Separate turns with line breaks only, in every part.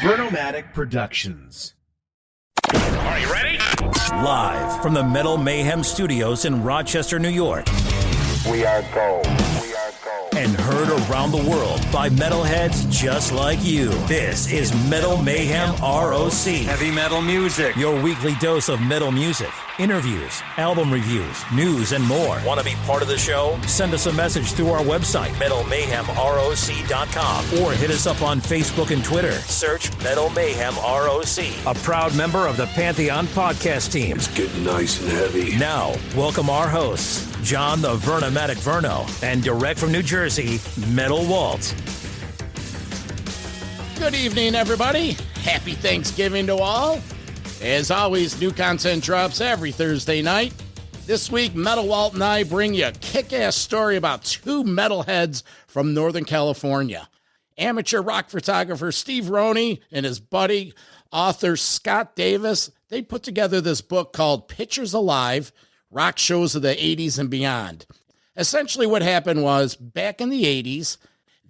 Vernomatic Productions.
Are you ready?
Live from the Metal Mayhem Studios in Rochester, New York.
We are gold.
And heard around the world by metalheads just like you. This is Metal Mayhem ROC.
Heavy metal music.
Your weekly dose of metal music, interviews, album reviews, news, and more. Want to be part of the show? Send us a message through our website, metalmayhemroc.com, or hit us up on Facebook and Twitter. Search Metal Mayhem ROC, a proud member of the Pantheon podcast team.
It's getting nice and heavy.
Now, welcome our hosts, John the Vernomatic Verno, and direct from New Jersey, Metal Walt.
Good evening, everybody. Happy Thanksgiving to all. As always, new content drops every Thursday night. This week, Metal Walt and I bring you a kick-ass story about two metalheads from Northern California. Amateur rock photographer Steve Roney and his buddy, author Scott Davis, they put together this book called Pictures Alive, Rock Shows of the 80s and Beyond. Essentially what happened was, back in the 80s,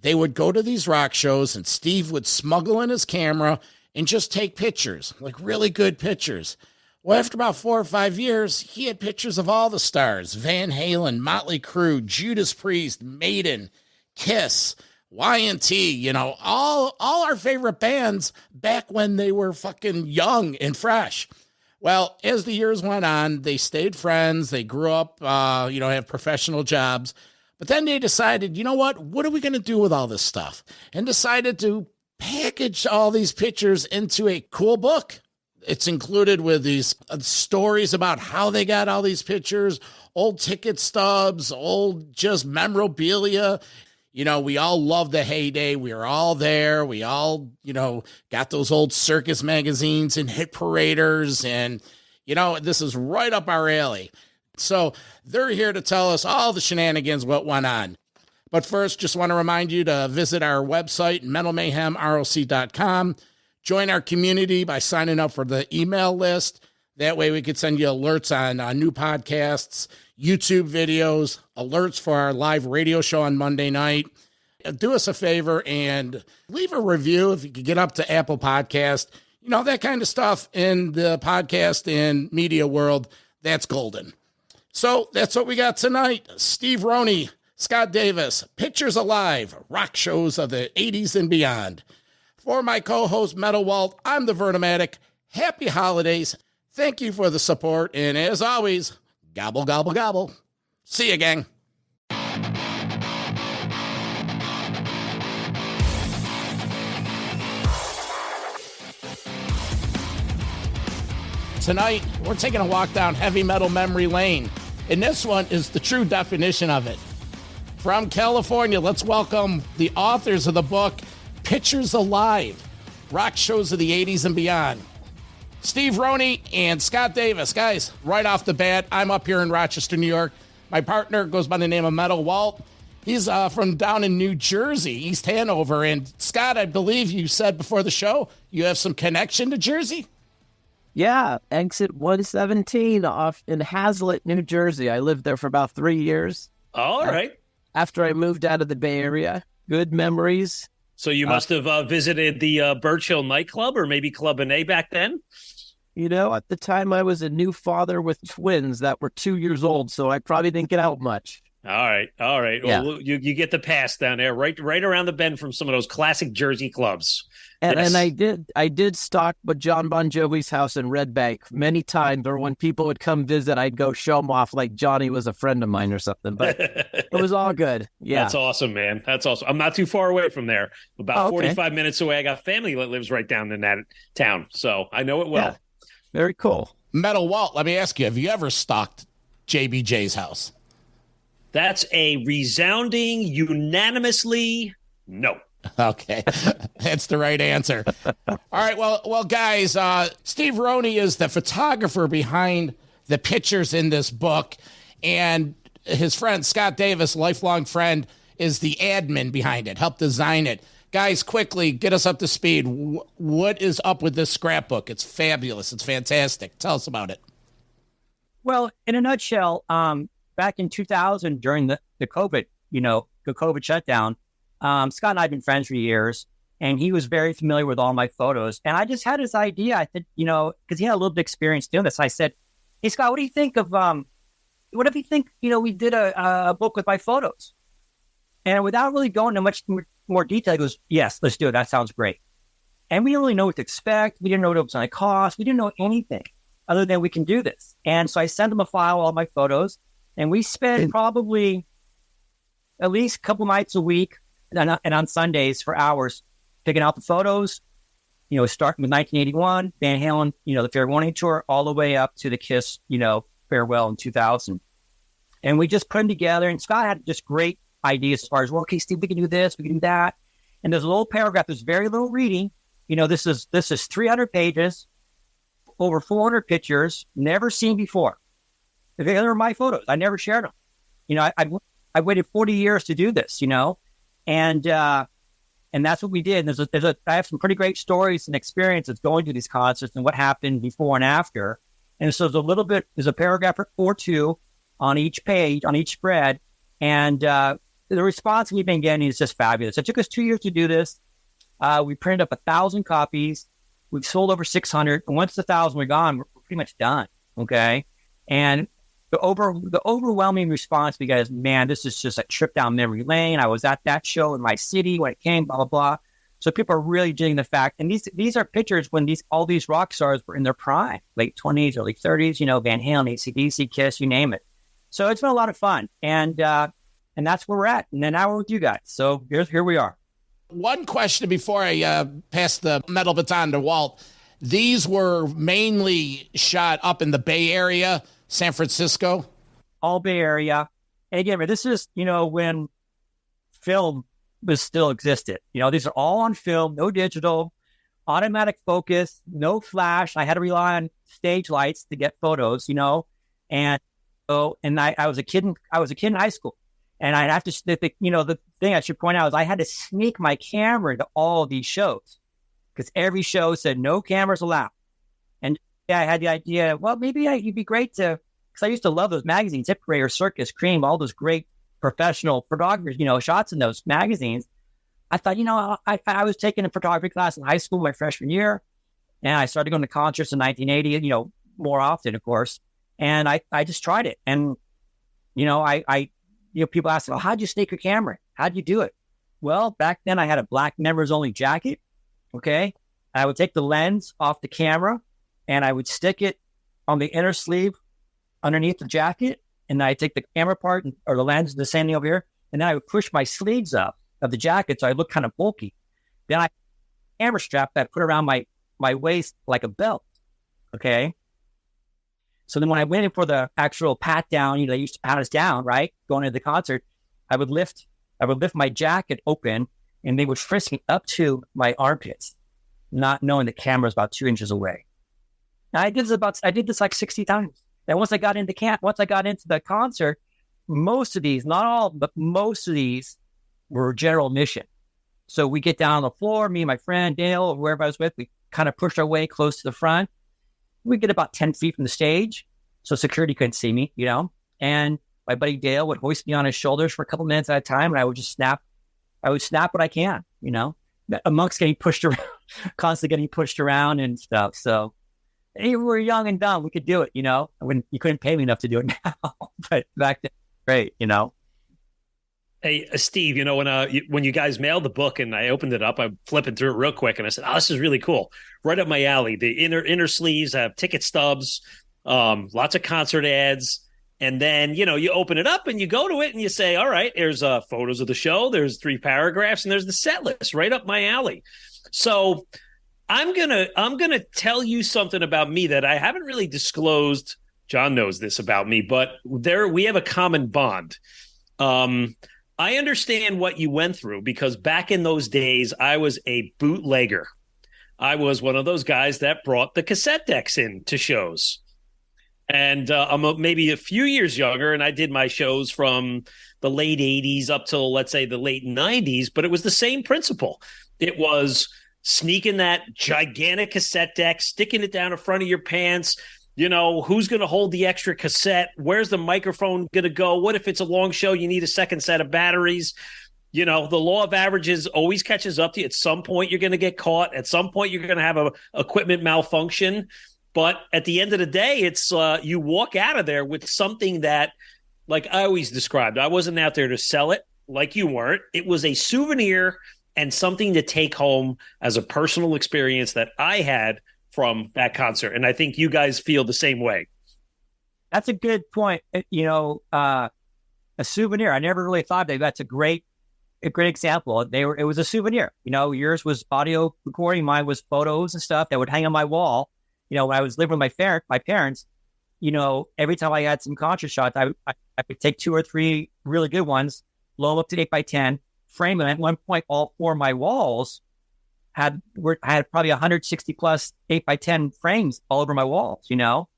they would go to these rock shows and Steve would smuggle in his camera and just take pictures, like really good pictures. Well, after about 4 or 5 years, he had pictures of all the stars: Van Halen, Motley Crue, Judas Priest, Maiden, Kiss, Y&T, you know, all our favorite bands back when they were fucking young and fresh. Well, as the years went on, they stayed friends. They grew up, have professional jobs. But then they decided, you know what are we going to do with all this stuff? And decided to package all these pictures into a cool book. It's included with these stories about how they got all these pictures, old ticket stubs, old just memorabilia. You know, we all love the heyday. We were all there. We all, got those old circus magazines and hit paraders. And, this is right up our alley. So they're here to tell us all the shenanigans, what went on. But first, just want to remind you to visit our website, metalmayhemroc.com. Join our community by signing up for the email list. That way we could send you alerts on new podcasts, YouTube videos, alerts for our live radio show on Monday night. Do us a favor and leave a review if you could get up to Apple Podcast. That kind of stuff in the podcast and media world, that's golden. So that's what we got tonight. Steve Roney, Scott Davis, Pictures Alive, Rock Shows of the 80s and Beyond. For my co-host, Metal Walt, I'm the Vernomatic. Happy holidays. Thank you for the support. And as always, gobble, gobble, gobble. See you, gang. Tonight, we're taking a walk down heavy metal memory lane. And this one is the true definition of it. From California, let's welcome the authors of the book, Pictures Alive, Rock Shows of the 80s and Beyond. Steve Roney and Scott Davis. Guys, right off the bat, I'm up here in Rochester, New York. My partner goes by the name of Metal Walt. He's from down in New Jersey, East Hanover. And Scott, I believe you said before the show, you have some connection to Jersey?
Yeah, exit 117 off in Hazlitt, New Jersey. I lived there for about 3 years.
All right.
After I moved out of the Bay Area. Good memories.
So you must have visited the Birch Hill nightclub or maybe Club A back then?
At the time I was a new father with twins that were 2 years old, so I probably didn't get out much.
All right.
Yeah.
Well, you get the pass down there, right around the bend from some of those classic Jersey clubs.
And,
Yes.
and I did stalk John Bon Jovi's house in Red Bank many times, or when people would come visit, I'd go show them off like Johnny was a friend of mine or something. But it was all good. Yeah,
That's awesome, man. That's awesome. I'm not too far away from there. About 45 minutes away. I got family that lives right down in that town, so I know it well.
Yeah. Very cool.
Metal Walt, let me ask you, have you ever stalked JBJ's house?
That's a resounding, unanimously no.
Okay, that's the right answer. All right, well, guys, Steve Roney is the photographer behind the pictures in this book, and his friend Scott Davis, lifelong friend, is the admin behind it, helped design it. Guys, quickly, get us up to speed. What is up with this scrapbook? It's fabulous. It's fantastic. Tell us about it.
Well, in a nutshell, back in 2000, during the COVID, the COVID shutdown, Scott and I have been friends for years. and he was very familiar with all my photos. And I just had this idea. I said, because he had a little bit of experience doing this. I said, "Hey, Scott, what do you think of what if you think we did a book with my photos?" And without really going into much more detail, he goes, "Yes, let's do it. That sounds great." And we didn't really know what to expect. We didn't know what it was going to cost. We didn't know anything other than we can do this. And so I sent him a file of all my photos, and we spent probably at least a couple nights a week and on Sundays for hours picking out the photos, starting with 1981, Van Halen, the Fair Warning Tour, all the way up to the Kiss, farewell in 2000. And we just put them together, and Scott had just great ideas as far as, well, okay, Steve, we can do this, we can do that. And there's a little paragraph, there's very little reading. This is 300 pages, over 400 pictures, never seen before. They were my photos. I never shared them. I waited 40 years to do this, and that's what we did. And I have some pretty great stories and experiences going to these concerts and what happened before and after. And so there's a paragraph or two on each page, on each spread. And the response we've been getting is just fabulous. It took us 2 years to do this. We printed up 1,000 copies. We've sold over 600. And once the 1,000 were gone, we're pretty much done. Okay. And the overwhelming response we got is, man, this is just a trip down memory lane. I was at that show in my city when it came, blah, blah, blah. So people are really digging the fact. And these are pictures when all these rock stars were in their prime, late 20s, early 30s, Van Halen, AC/DC, Kiss, you name it. So it's been a lot of fun. And that's where we're at. And then now we're with you guys. So here we are.
One question before I pass the metal baton to Walt. These were mainly shot up in the Bay Area, San Francisco?
All Bay Area. And again, this is, when film was still existed. These are all on film, no digital, automatic focus, no flash. I had to rely on stage lights to get photos, and I was a kid in high school. And I'd have to, the thing I should point out is I had to sneak my camera to all of these shows because every show said no cameras allowed. And I had the idea, well, maybe it'd be great because I used to love those magazines, Hip Parade, Circus, Cream, all those great professional photographers, shots in those magazines. I thought, I was taking a photography class in high school my freshman year, and I started going to concerts in 1980, more often, of course. And I just tried it. And, people ask, well, how'd you sneak your camera? How'd you do it? Well, back then I had a black members only jacket. Okay. I would take the lens off the camera and I would stick it on the inner sleeve underneath the jacket. And I'd take the camera part or the lens, the same thing over here. And then I would push my sleeves up of the jacket. So I look kind of bulky. Then I camera strap that I put around my waist like a belt. Okay. So then when I went in for the actual pat down, they used to pat us down, right? Going into the concert, I would lift my jacket open and they would frisk me up to my armpits, not knowing the camera was about 2 inches away. Now I did this like 60 times. And once I got into the concert, most of these, not all, but most of these were general admission. So we get down on the floor, me and my friend Dale, or whoever I was with, we kind of pushed our way close to the front. We get about 10 feet from the stage, so security couldn't see me, and my buddy Dale would hoist me on his shoulders for a couple minutes at a time, and I would just snap what I can, amongst getting pushed around, constantly getting pushed around and stuff. So we were young and dumb. We could do it, when you couldn't pay me enough to do it now, but back then, great,
Hey, Steve, when you guys mailed the book and I opened it up, I'm flipping through it real quick and I said, oh, this is really cool. Right up my alley. The inner sleeves have ticket stubs, lots of concert ads. And then, you open it up and you go to it and you say, all right, there's photos of the show. There's 3 paragraphs and there's the set list right up my alley. So I'm going to tell you something about me that I haven't really disclosed. John knows this about me, but we have a common bond. I understand what you went through because back in those days, I was a bootlegger. I was one of those guys that brought the cassette decks in to shows. And I'm maybe a few years younger, and I did my shows from the late 80s up till, let's say, the late 90s, but it was the same principle. It was sneaking that gigantic cassette deck, sticking it down in front of your pants. Who's going to hold the extra cassette? Where's the microphone going to go? What if it's a long show? You need a second set of batteries. You know, the law of averages always catches up to you. At some point, you're going to get caught. At some point, you're going to have a equipment malfunction. But at the end of the day, it's you walk out of there with something that, like I always described, I wasn't out there to sell it like you weren't. It was a souvenir and something to take home as a personal experience that I had from that concert. And I think you guys feel the same way.
That's a good point. You know, a souvenir. I never really thought that. That's a great example. It was a souvenir. You know, yours was audio recording, mine was photos and stuff that would hang on my wall. You know, when I was living with my parents, you know, every time I had some concert shots, I would take 2 or 3 really good ones, blow them up to 8x10, frame them. At one point, all 4 of my walls had probably 160 plus 8x10 frames all over my walls. You know,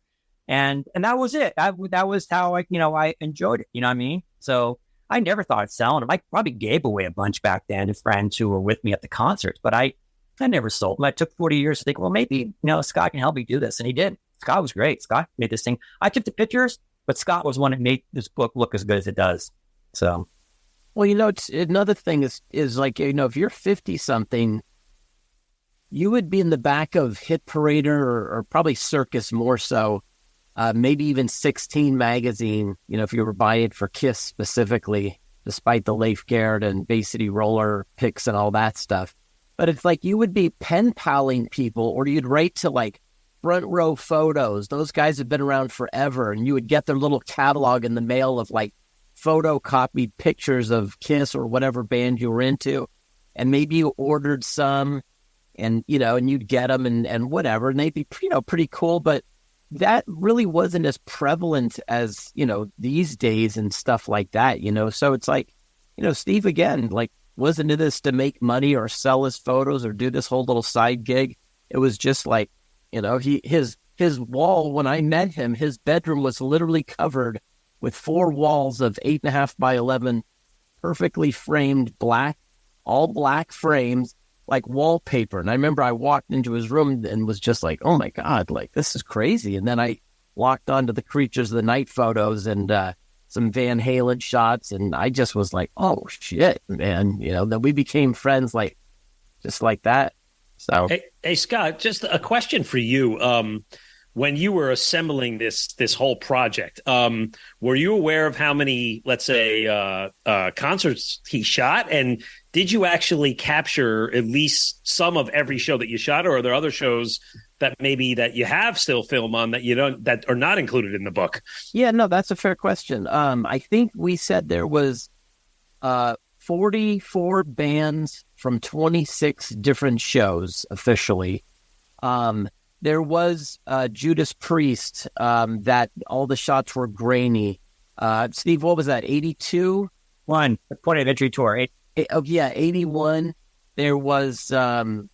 and that was it. That was how I enjoyed it. You know what I mean? So I never thought of selling them. I probably gave away a bunch back then to friends who were with me at the concerts, but I never sold them. I took 40 years to think, well, maybe, you know, Scott can help me do this. And he did. Scott was great. Scott made this thing. I took the pictures, but Scott was one that made this book look as good as it does. So.
Well, you know, it's another thing is like, you know, if you're 50 something, you would be in the back of Hit Parader or probably Circus more so. Maybe even 16 magazine, you know, if you were buying it for Kiss specifically, despite the Leif Garrett and Bay City Roller pics and all that stuff. But it's like you would be pen paling people, or you'd write to like Front Row Photos. Those guys have been around forever, and you would get their little catalog in the mail of like photocopied pictures of Kiss or whatever band you were into. And maybe you ordered some and, you know, and you'd get them and whatever, and they'd be, you know, pretty cool. But that really wasn't as prevalent as, you know, these days and stuff like that, you know? So it's like, you know, Steve, again, like, wasn't into this to make money or sell his photos or do this whole little side gig. It was just like, you know, his wall, when I met him, his bedroom was literally covered with 4 walls of 8.5 by 11, perfectly framed all black frames, like wallpaper. And I remember I walked into his room and was just like, oh my God, like this is crazy. And then I walked onto the Creatures of the Night photos and some Van Halen shots. And I just was like, oh shit, man. You know, then we became friends like, just like that. So,
hey Scott, just a question for you. When you were assembling this whole project, were you aware of how many, let's say, concerts he shot? And did you actually capture at least some of every show that you shot, or are there other shows that maybe that you have still film on that you don't, that are not included in the book?
Yeah, no, that's a fair question. I think we said there was 44 bands from 26 different shows officially. There was Judas Priest, that all the shots were grainy. Steve, what was that, 82?
The Point of Entry Tour.
81. There was,
Rainbow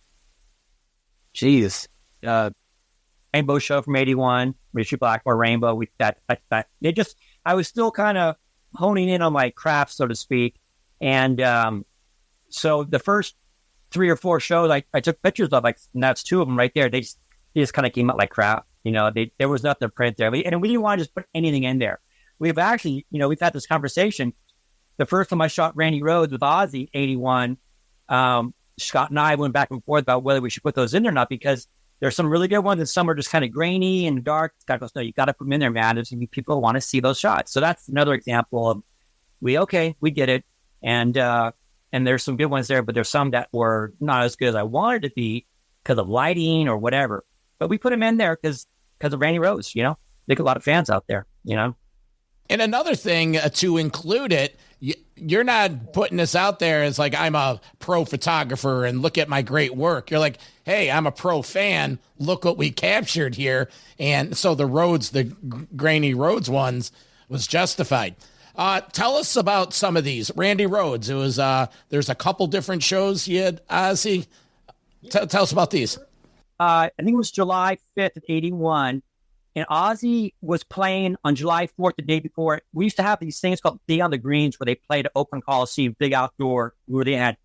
Show from 81, Richard Blackmore, Rainbow. I was still kind of honing in on my craft, so to speak. And so the first 3 or 4 shows I took pictures of, like, and that's 2 of them right there. They just kind of came out like crap. You know, there was nothing to print there. And we didn't want to just put anything in there. We've actually, you know, we've had this conversation. The first time I shot Randy Rhoads with Ozzy, 81, Scott and I went back and forth about whether we should put those in there or not, because there's some really good ones and some are just kind of grainy and dark. Scott goes, no, you got to put them in there, man. People want to see those shots. So that's another example of we get it. And there's some good ones there, but there's some that were not as good as I wanted to be because of lighting or whatever. But we put them in there because of Randy Rhoads, you know. There's a lot of fans out there, you know.
And another thing to include it, you're not putting this out there as like, I'm a pro photographer and look at my great work. You're like, hey, I'm a pro fan. Look what we captured here. And so the Rhoads, the grainy Rhoads ones was justified. Tell us about some of these. Randy Rhoads, it was, there's a couple different shows you had, Ozzy. Tell us about these.
I think it was July 5th of 81. And Ozzy was playing on July 4th, the day before. We used to have these things called Day on the Greens, where they played at Open Coliseum, big outdoor, where they had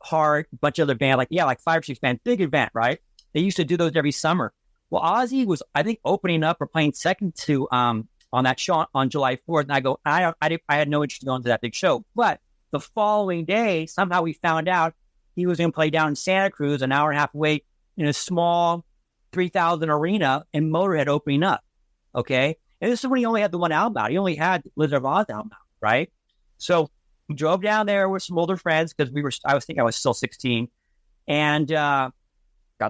Heart, a bunch of other bands, like 5 or 6 bands, big event, right? They used to do those every summer. Well, Ozzy was, I think, opening up or playing second to on that show on July 4th. And I go, I had no interest in going to that big show. But the following day, somehow we found out he was going to play down in Santa Cruz, an hour and a half away, in a small 3,000 arena, and Motorhead opening up. Okay. And this is when he only had the one album out. He only had Wizard of Oz album out, right? So we drove down there with some older friends because I was still 16, and got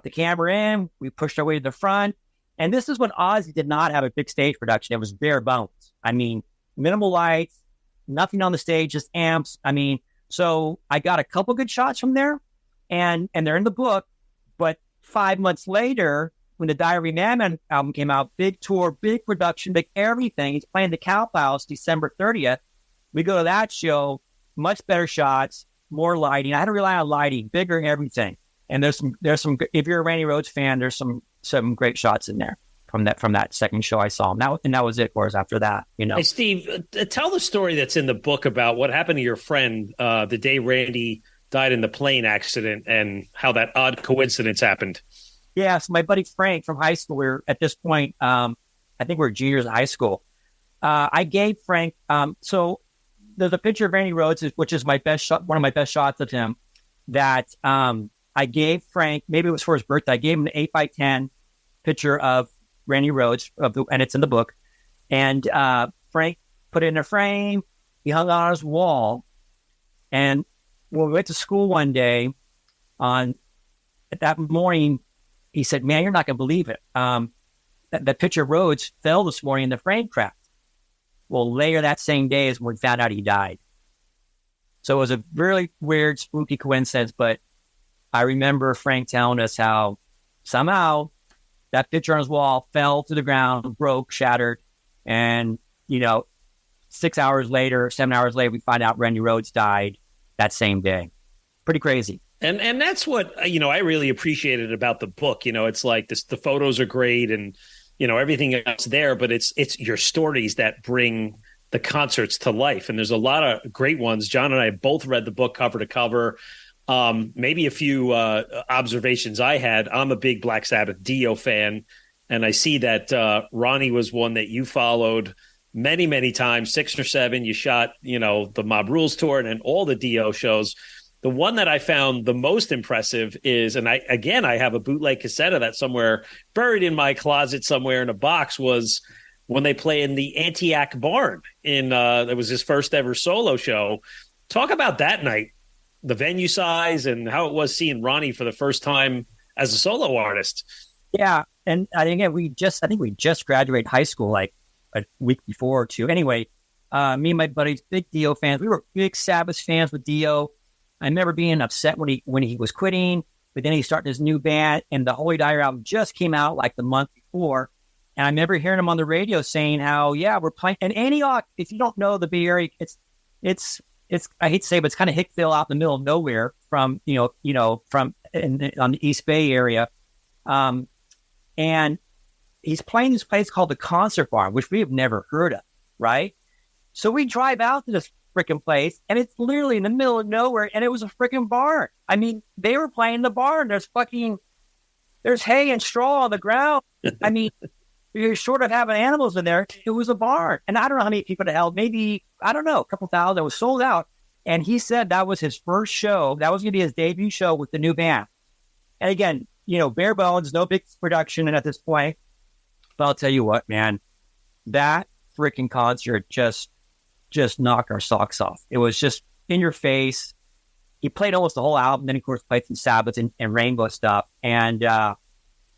the camera in. We pushed our way to the front. And this is when Ozzy did not have a big stage production. It was bare bones. I mean, minimal lights, nothing on the stage, just amps. I mean, so I got a couple good shots from there, and they're in the book. But 5 months later, when the Diary of a Madman album came out, big tour, big production, big everything. He's playing the Cow Palace December 30th. We go to that show, much better shots, more lighting. I had to rely on lighting, bigger everything. And there's some. If you're a Randy Rhoads fan, there's some great shots in there from that second show I saw him. That was it, of course. After that, you know.
Hey, Steve, tell the story that's in the book about what happened to your friend the day Randy died in the plane accident and how that odd coincidence happened.
Yeah, so my buddy Frank from high school, we're at this point, I think we're juniors in high school. I gave Frank, so there's a picture of Randy Rhoads, which is my best shot, one of my best shots of him, that I gave Frank, maybe it was for his birthday, I gave him an 8x10 picture of Randy Rhoads, and it's in the book. And Frank put it in a frame, he hung it on his wall. And when we went to school one day, that morning, he said, "Man, you're not going to believe it. That picture of Rhoads fell this morning and the frame cracked." Well, later that same day is when we found out he died. So it was a really weird, spooky coincidence. But I remember Frank telling us how somehow that picture on his wall fell to the ground, broke, shattered. And, 7 hours later, we find out Randy Rhoads died that same day. Pretty crazy.
And that's what, I really appreciated about the book. It's like this, the photos are great and, everything else there, but it's your stories that bring the concerts to life. And there's a lot of great ones. John and I both read the book cover to cover. Maybe a few observations I had. I'm a big Black Sabbath Dio fan, and I see that Roney was one that you followed many, many times, 6 or 7. You shot, the Mob Rules tour and all the Dio shows. The one that I found the most impressive is, and I have a bootleg cassette of that somewhere buried in my closet somewhere in a box, was when they play in the Antioch Barn it was his first ever solo show. Talk about that night, the venue size and how it was seeing Ronnie for the first time as a solo artist.
Yeah. And again, we just graduated high school like a week before or two. Anyway, me and my buddies, big Dio fans. We were big Sabbath fans with Dio. I remember being upset when he was quitting, but then he started his new band, and the Holy Diary album just came out like the month before. And I remember hearing him on the radio saying how, yeah, we're playing. And Antioch, if you don't know the Bay Area, it's I hate to say, but it's kind of Hickville out in the middle of nowhere from on the East Bay area. And he's playing this place called the Concert Barn, which we have never heard of, right? So we drive out to this freaking place, and it's literally in the middle of nowhere, and it was a freaking barn. I mean, they were playing the barn. There's hay and straw on the ground. I mean, you're short of having animals in there. It was a barn. And I don't know how many people it held. Maybe, I don't know, a couple thousand. It was sold out. And he said that was his first show. That was going to be his debut show with the new band. And again, bare bones, no big production at this point. But I'll tell you what, man, that freaking concert just knocked our socks off. It was just in your face. He played almost the whole album. Then, of course, played some Sabbath and Rainbow stuff. And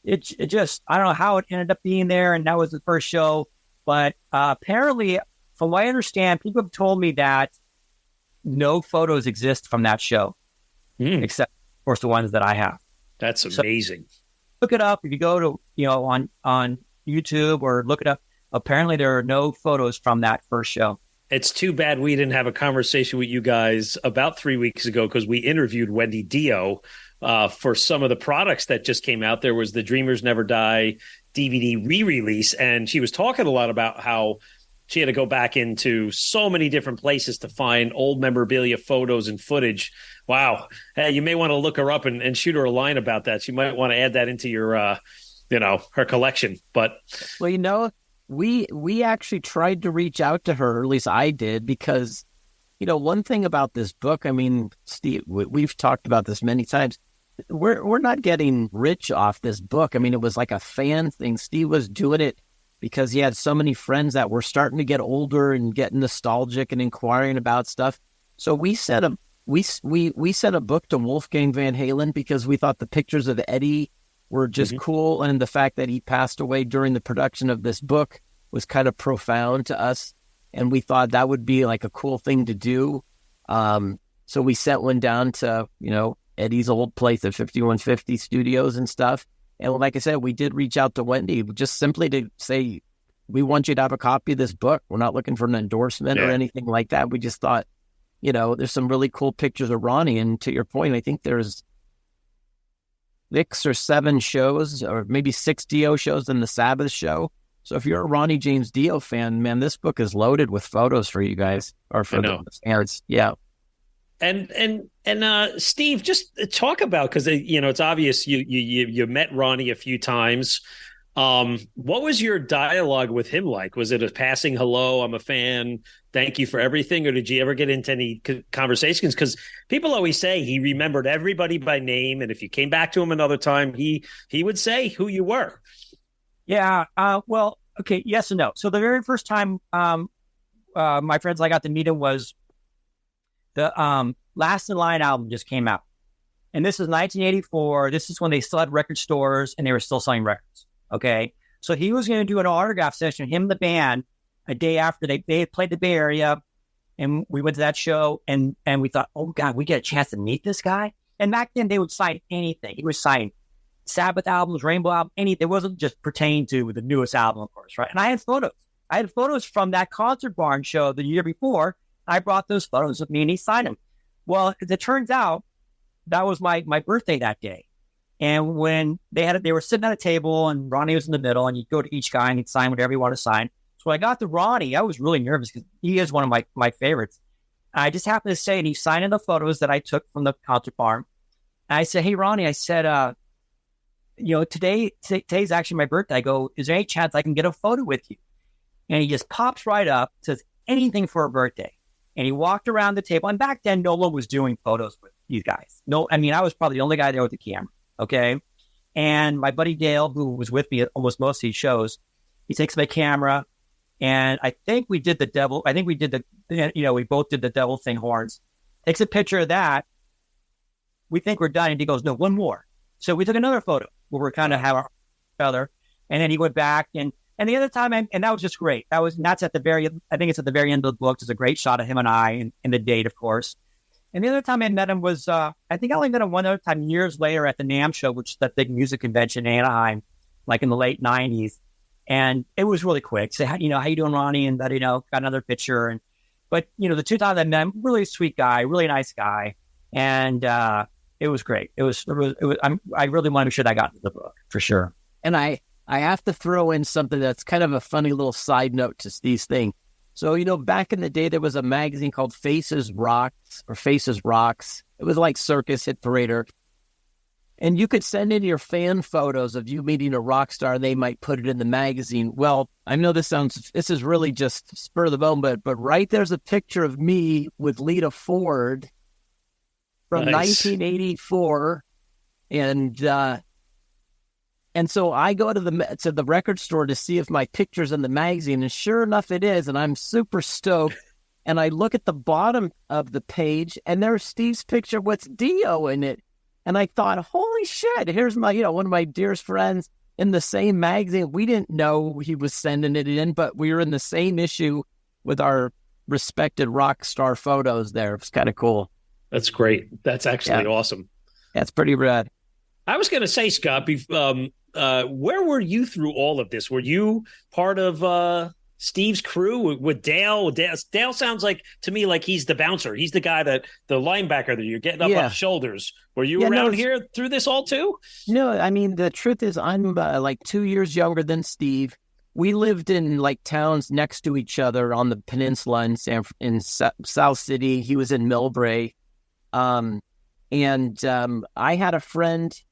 it just, I don't know how it ended up being there. And that was the first show. But apparently, from what I understand, people have told me that no photos exist from that show, except, of course, the ones that I have.
That's amazing.
So, look it up. If you go to, on YouTube or look it up, apparently there are no photos from that first show.
It's too bad we didn't have a conversation with you guys about 3 weeks ago, because we interviewed Wendy Dio for some of the products that just came out. There was the Dreamers Never Die DVD re-release, and she was talking a lot about how she had to go back into so many different places to find old memorabilia, photos, and footage. Wow. Hey, you may want to look her up and shoot her a line about that. She might want to add that into your, her collection. But
well, we actually tried to reach out to her, or at least I did, because one thing about this book, I mean, Steve, we've talked about this many times. We're not getting rich off this book. I mean, it was like a fan thing. Steve was doing it because he had so many friends that were starting to get older and get nostalgic and inquiring about stuff. So we sent a book to Wolfgang Van Halen because we thought the pictures of Eddie were just cool, and the fact that he passed away during the production of this book was kind of profound to us, and we thought that would be like a cool thing to do. So we sent one down to Eddie's old place at 5150 Studios and stuff. And like I said, we did reach out to Wendy just simply to say, we want you to have a copy of this book. We're not looking for an endorsement or anything like that. We just thought, there's some really cool pictures of Ronnie. And to your point, I think there's 6 or 7 shows, or maybe 6 Dio shows and the Sabbath show. So if you're a Ronnie James Dio fan, man, this book is loaded with photos for you guys, or for the fans. Yeah.
And Steve, just talk about, because it's obvious you met Ronnie a few times. What was your dialogue with him like? Was it a passing hello, I'm a fan, thank you for everything, or did you ever get into any conversations? Because people always say he remembered everybody by name, and if you came back to him another time, he would say who you were.
Yeah. Well, okay. Yes and no. So the very first time my friends I got to meet him was the Last in Line album just came out. And this is 1984. This is when they still had record stores and they were still selling records. Okay. So he was going to do an autograph session, him and the band, a day after they had played the Bay Area. And we went to that show and we thought, oh God, we get a chance to meet this guy. And back then they would sign anything. He was signing Sabbath albums, Rainbow album, anything. It wasn't just pertain to the newest album, of course, right? And I had photos. I had photos from that Concert Barn show the year before. I brought those photos with me and he signed them. Well, it turns out that was my birthday that day. And when they were sitting at a table and Ronnie was in the middle, and you'd go to each guy and he'd sign whatever you want to sign. So when I got to Ronnie, I was really nervous because he is one of my favorites. I just happened to say, and he signed in the photos that I took from the Concert Barn. And I said, hey, Ronnie, I said, today's actually my birthday. I go, is there any chance I can get a photo with you? And he just pops right up, says anything for a birthday. And he walked around the table. And back then, no one was doing photos with these guys. No, I mean, I was probably the only guy there with the camera. Okay. And my buddy Dale, who was with me at almost most of these shows, he takes my camera. And I think we did the devil. I think we did we both did the devil thing horns. Takes a picture of that. We think we're done. And he goes, no, one more. So we took another photo where we're kind of have our other. And then he went back and the other time, and that was just great. That's at the very, I think it's at the very end of the book. There's a great shot of him and I and the date, of course. And the other time I met him was, I think I only met him one other time years later at the NAMM show, which is that big music convention in Anaheim, like in the late 90s. And it was really quick. Say, how you doing, Ronnie? And that, got another picture. But the 2 times I met him, really sweet guy, really nice guy. And it was great. It was. I really want to make sure that I got into the book for sure.
And I have to throw in something that's kind of a funny little side note to Steve's thing. So, back in the day, there was a magazine called Faces Rocks. It was like Circus Hit Parader. And you could send in your fan photos of you meeting a rock star. They might put it in the magazine. Well, I know this is really just spur of the moment, but right there's a picture of me with Lita Ford from 1984. And so I go to the record store to see if my picture's in the magazine, and sure enough it is, and I'm super stoked. And I look at the bottom of the page, and there's Steve's picture with Dio in it. And I thought, holy shit, here's my, one of my dearest friends in the same magazine. We didn't know he was sending it in, but we were in the same issue with our respected rock star photos there. It was kind of cool.
That's great. That's actually awesome.
That's pretty rad.
I was going to say, Scott, where were you through all of this? Were you part of Steve's crew with Dale? Dale sounds like to me like he's the bouncer. He's the guy the linebacker that you're getting up on shoulders. Were you around here through this all too?
No, I mean, the truth is I'm like 2 years younger than Steve. We lived in like towns next to each other on the peninsula in South City. He was in Millbrae. I had a friend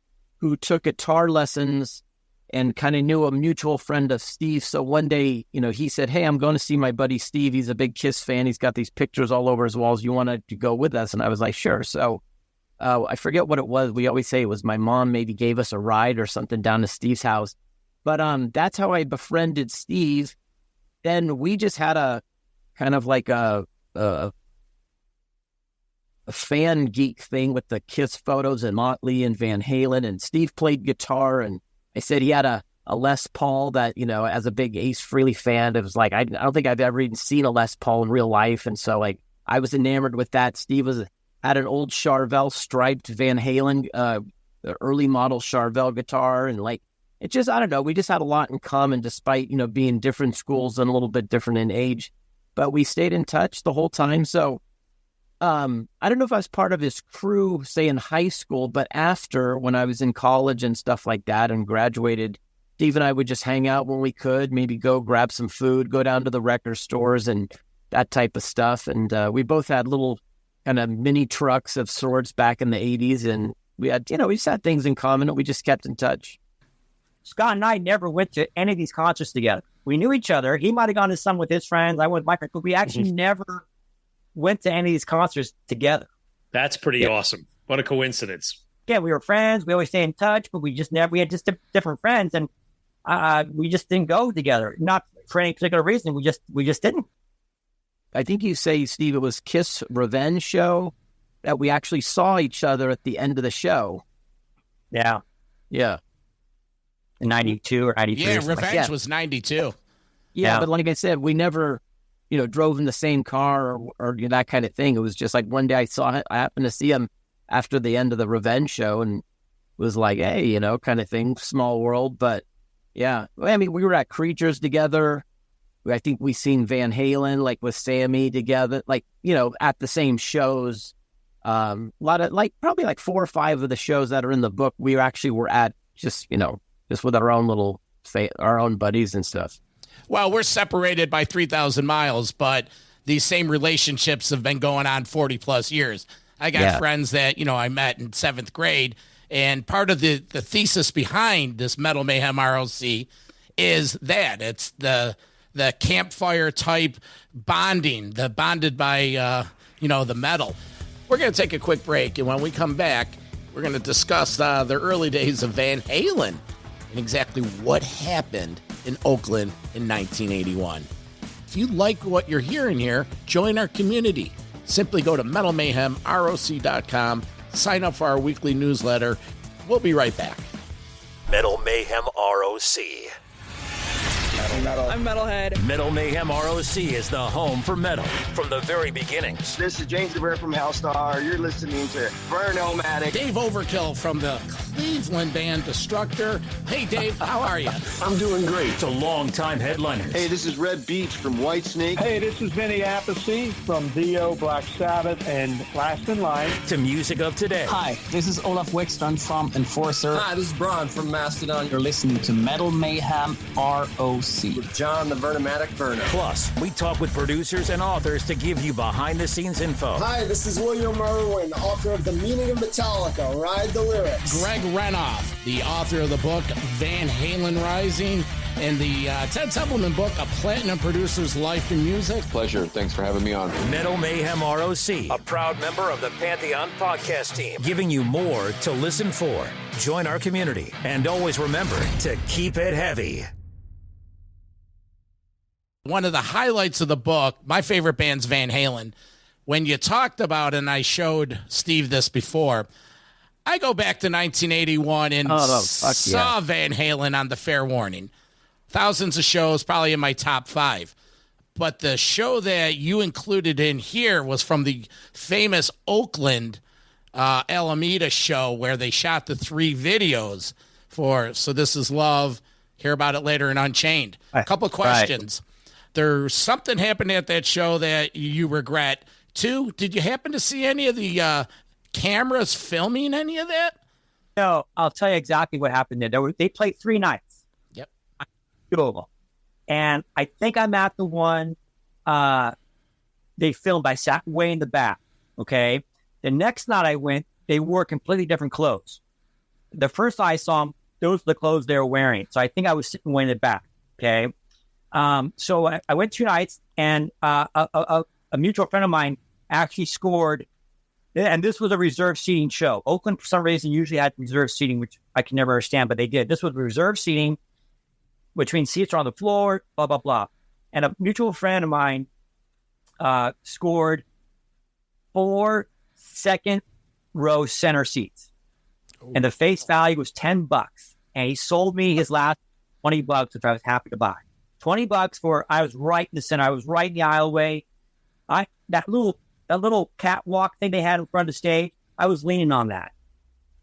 who took guitar lessons and kind of knew a mutual friend of Steve. So one day, he said, "Hey, I'm going to see my buddy Steve. He's a big Kiss fan. He's got these pictures all over his walls. You want to go with us?" And I was like, "Sure." So I forget what it was. We always say it was my mom maybe gave us a ride or something down to Steve's house. But that's how I befriended Steve. Then we just had a kind of like a fan geek thing with the Kiss photos and Motley and Van Halen, and Steve played guitar, and I said he had a Les Paul that, as a big Ace Frehley fan, it was like, I don't think I've ever even seen a Les Paul in real life. And so like, I was enamored with that. Steve had an old Charvel striped Van Halen, the early model Charvel guitar. And like, it just, I don't know, we just had a lot in common despite, being different schools and a little bit different in age, but we stayed in touch the whole time. So I don't know if I was part of his crew, say in high school, but after, when I was in college and stuff like that and graduated, Steve and I would just hang out when we could, maybe go grab some food, go down to the record stores and that type of stuff. And we both had little kind of mini trucks of sorts back in the 80s. And we had, we just had things in common and we just kept in touch.
Scott and I never went to any of these concerts together. We knew each other. He might have gone to some with his friends. I went with my friends, but we actually never went to any of these concerts together.
That's pretty awesome. What a coincidence.
Yeah, we were friends. We always stay in touch, but we had just different friends, and we just didn't go together. Not for any particular reason. We just didn't.
I think you say, Steve, it was Kiss Revenge show that we actually saw each other at the end of the show.
Yeah.
Yeah.
In 92 or 93.
Yeah,
or something.
Revenge was 92.
Yeah, but like I said, we never, drove in the same car or that kind of thing. It was just like one day I happened to see him after the end of the Revenge show and was like, hey, kind of thing, small world. But yeah, I mean, we were at Creatures together. I think we seen Van Halen, like with Sammy together, like, at the same shows. A lot of probably 4 or 5 of the shows that are in the book, we actually were at just with our own our own buddies and stuff.
Well, we're separated by 3,000 miles, but these same relationships have been going on 40 plus years. I got friends that, I met in 7th grade, and part of the thesis behind this Metal Mayhem ROC is that it's the campfire type bonding, the bonded by, the metal. We're going to take a quick break, and when we come back, we're going to discuss the early days of Van Halen and exactly what happened in Oakland in 1981. If you like what you're hearing here, join our community. Simply go to metalmayhemroc.com, sign up for our weekly newsletter. We'll be right back.
Metal Mayhem ROC.
I'm Metalhead.
Metal Mayhem ROC is the home for metal from the very beginnings.
This is James DeVere from Hellstar. You're listening to Burn-O-Matic.
Dave Overkill from the Cleveland band Destructor. Hey, Dave, how are you?
I'm doing great.
To longtime headliners.
Hey, this is Red Beach from Whitesnake.
Hey, this is Vinny Appice from Dio, Black Sabbath, and Last in Line.
To music of today.
Hi, this is Olaf Wickstrand from Enforcer.
Hi, this is Braun from Mastodon.
You're listening to Metal Mayhem ROC.
With John the Burn-O-Matic Burner.
Plus, we talk with producers and authors to give you behind-the-scenes info.
Hi, this is William Irwin, author of The Meaning of Metallica, Ride the Lyrics.
Greg Renoff, the author of the book Van Halen Rising, and the Ted Templeman book, A Platinum Producer's Life in Music.
Pleasure. Thanks for having me on.
Metal Mayhem ROC, a proud member of the Pantheon podcast team, giving you more to listen for. Join our community, and always remember to keep it heavy.
One of the highlights of the book, my favorite band's Van Halen. When you talked about, and I showed Steve this before, I go back to 1981 and saw Van Halen on the Fair Warning. Thousands of shows, probably in my top 5. But the show that you included in here was from the famous Oakland Alameda show where they shot the 3 videos for So This Is Love, Hear About It Later, and Unchained. A couple of questions. Right. There's something happened at that show that you regret. 2, did you happen to see any of the cameras filming any of that?
No, I'll tell you exactly what happened there. They played 3 nights.
Yep.
2 of them. And I think I'm at the one they filmed. I sat way in the back, okay? The next night I went, they wore completely different clothes. The first I saw them, those are the clothes they were wearing. So I think I was sitting way in the back. Okay. So I went 2 nights, and a mutual friend of mine actually scored, and this was a reserved seating show. Oakland, for some reason, usually had reserved seating, which I can never understand, but they did. This was reserved seating, which means seats are on the floor, blah, blah, blah. And a mutual friend of mine scored 4 second-row center seats. Ooh. And the face value was $10. And he sold me his last $20, which I was happy to buy. $20 for, I was right in the center. I was right in the aisleway. That little catwalk thing they had in front of the stage, I was leaning on that,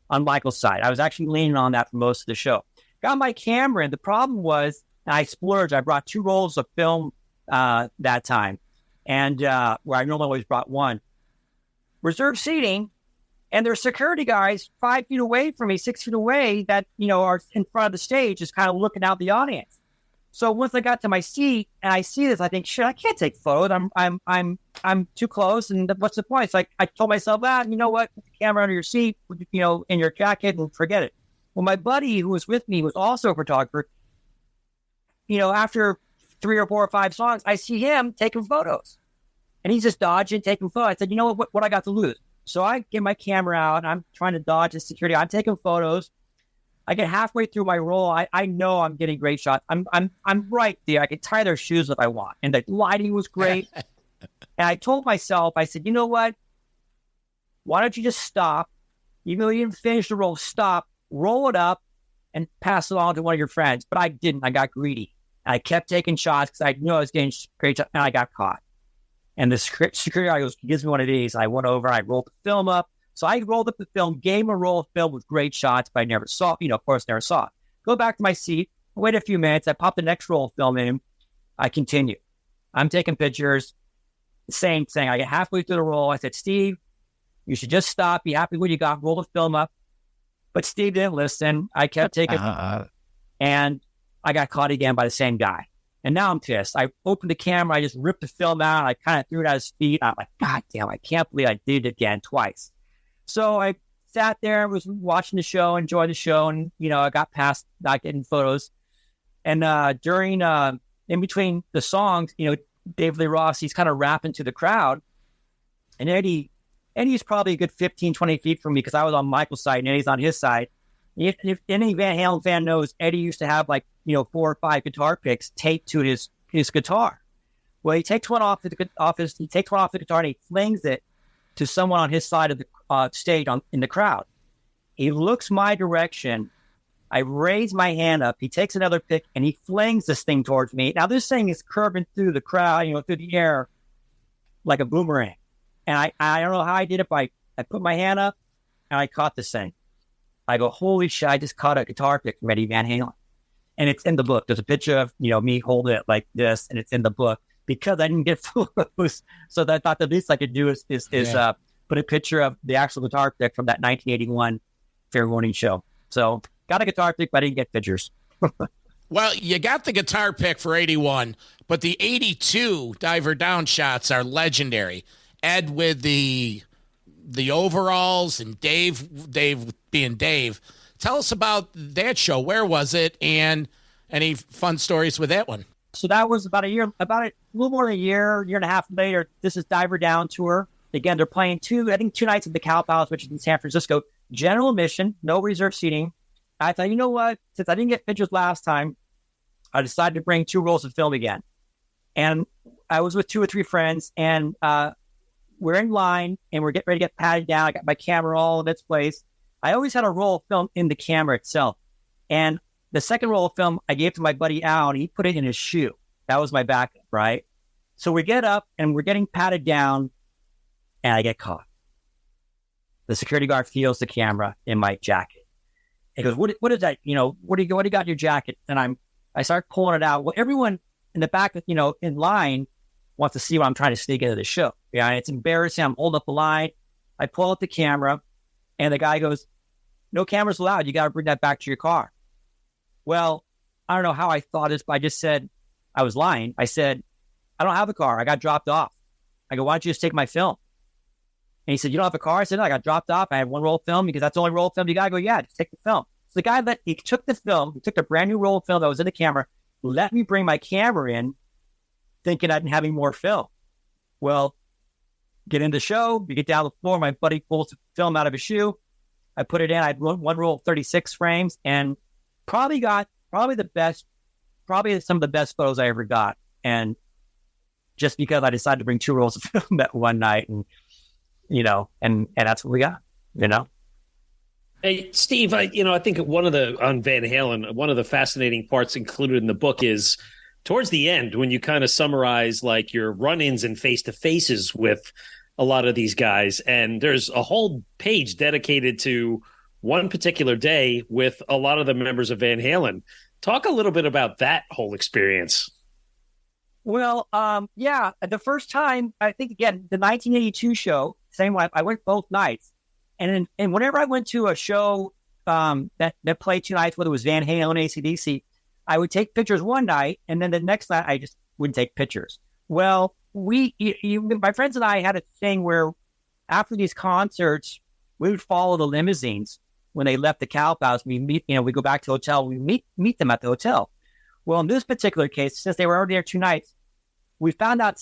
on Michael's side. I was actually leaning on that for most of the show. Got my camera, and the problem was, I splurged. I brought 2 rolls of film that time, and where I normally always brought 1. Reserved seating, and there's security guys 5 feet away from me, 6 feet away, that are in front of the stage, just kind of looking out the audience. So once I got to my seat and I see this, I think, shit, I can't take photos. I'm too close, and what's the point? It's like I told myself, you know what? Put the camera under your seat, in your jacket, and forget it. Well, my buddy who was with me was also a photographer. After 3 or 4 or 5 songs, I see him taking photos, and he's just dodging, taking photos. I said, you know what I got to lose? So I get my camera out, and I'm trying to dodge the security. I'm taking photos. I get halfway through my roll. I know I'm getting great shots. I'm right there. I can tie their shoes if I want. And the lighting was great. And I told myself, I said, you know what? Why don't you just stop? Even though you didn't finish the roll, stop, roll it up, and pass it on to one of your friends. But I didn't. I got greedy. And I kept taking shots because I knew I was getting great shots, and I got caught. And the security guy gives me one of these. I went over, I rolled the film up. So I rolled up the film, gave him a roll of film with great shots, but I never saw, of course, never saw it. Go back to my seat, wait a few minutes. I pop the next roll of film in. I continue. I'm taking pictures. Same thing. I get halfway through the roll. I said, Steve, you should just stop. Be happy with what you got. Roll the film up. But Steve didn't listen. I kept taking, and I got caught again by the same guy. And now I'm pissed. I opened the camera. I just ripped the film out. I kind of threw it at his feet. I'm like, God damn, I can't believe I did it again twice. So I sat there and was watching the show, enjoyed the show, and, I got past not getting photos. And during, in between the songs, Dave Lee Ross, he's kind of rapping to the crowd. And Eddie's probably a good 15, 20 feet from me because I was on Michael's side and Eddie's on his side. If any Van Halen fan knows, Eddie used to have 4 or 5 guitar picks taped to his guitar. Well, he takes one off the guitar and he flings it to someone on his side of the stage in the crowd. He looks my direction. I raise my hand up. He takes another pick and he flings this thing towards me. Now this thing is curving through the crowd, through the air like a boomerang. And I don't know how I did it, but I put my hand up and I caught this thing. I go, holy shit, I just caught a guitar pick from Eddie Van Halen. And it's in the book. There's a picture of, me holding it like this, and it's in the book because I didn't get photos. So I thought the least I could do is put a picture of the actual guitar pick from that 1981 Fair Warning show. So got a guitar pick, but I didn't get pictures.
Well, you got the guitar pick for 81, but the 82 diver down shots are legendary. Ed with the overalls and Dave being Dave. Tell us about that show. Where was it? And any fun stories with that one?
So that was about a little more than a year and a half later. This is Diver Down Tour. Again, they're playing 2 nights at the Cow Palace, which is in San Francisco. General admission, no reserved seating. I thought, you know what? Since I didn't get pictures last time, I decided to bring 2 rolls of film again. And I was with 2 or 3 friends, and we're in line, and we're getting ready to get patted down. I got my camera all in its place. I always had a roll of film in the camera itself. And the second roll of film I gave to my buddy Al, and he put it in his shoe. That was my backup, right? So we get up, and we're getting patted down, and I get caught. The security guard feels the camera in my jacket. He goes, what is that? What do you got in your jacket? And I start pulling it out. Well, everyone in the back, in line wants to see what I'm trying to sneak into the show. Yeah, it's embarrassing. I'm holding up the line. I pull out the camera, and the guy goes, no cameras allowed. You got to bring that back to your car. Well, I don't know how I thought this, but I just said, I was lying. I said, I don't have a car. I got dropped off. I go, why don't you just take my film? And he said, you don't have a car? I said, no, I got dropped off. I have 1 roll of film because that's the only roll of film you got. I go, yeah, just take the film. the guy that he took the film, he took a brand new roll of film that was in the camera, let me bring my camera in, thinking I didn't have any more film. Well, get in the show, we get down the floor, my buddy pulls the film out of his shoe. I put it in, I had one roll of 36 frames, and probably some of the best photos I ever got. And just because I decided to bring 2 rolls of film that one night, and and that's what we got,
Hey, Steve, I think on Van Halen, one of the fascinating parts included in the book is towards the end when you kind of summarize like your run-ins and face-to-faces with a lot of these guys. And there's a whole page dedicated to one particular day with a lot of the members of Van Halen. Talk a little bit about that whole experience.
Well, the first time, I think, again, the 1982 show, same way, I went both nights. And whenever I went to a show that played 2 nights, whether it was Van Halen, AC/DC, I would take pictures one night, and then the next night I just wouldn't take pictures. Well, my friends and I had a thing where after these concerts, we would follow the limousines when they left the Cow House. We go back to the hotel, we meet them at the hotel. Well, in this particular case, since they were already there 2 nights, we found out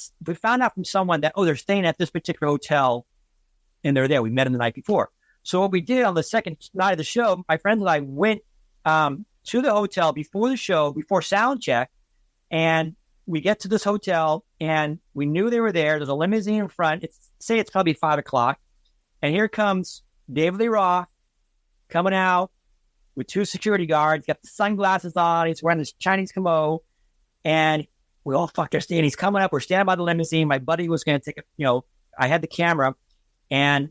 from someone that, they're staying at this particular hotel and they're there. We met them the night before. So what we did on the second night of the show, my friends and I went to the hotel before the show, before sound check, and we get to this hotel and we knew they were there. There's a limousine in front. It's probably 5 o'clock. And here comes David Lee Roth coming out with 2 security guards, got the sunglasses on. He's wearing this Chinese kimono, and we all fucked our stand. He's coming up. We're standing by the limousine. My buddy was going to take I had the camera, and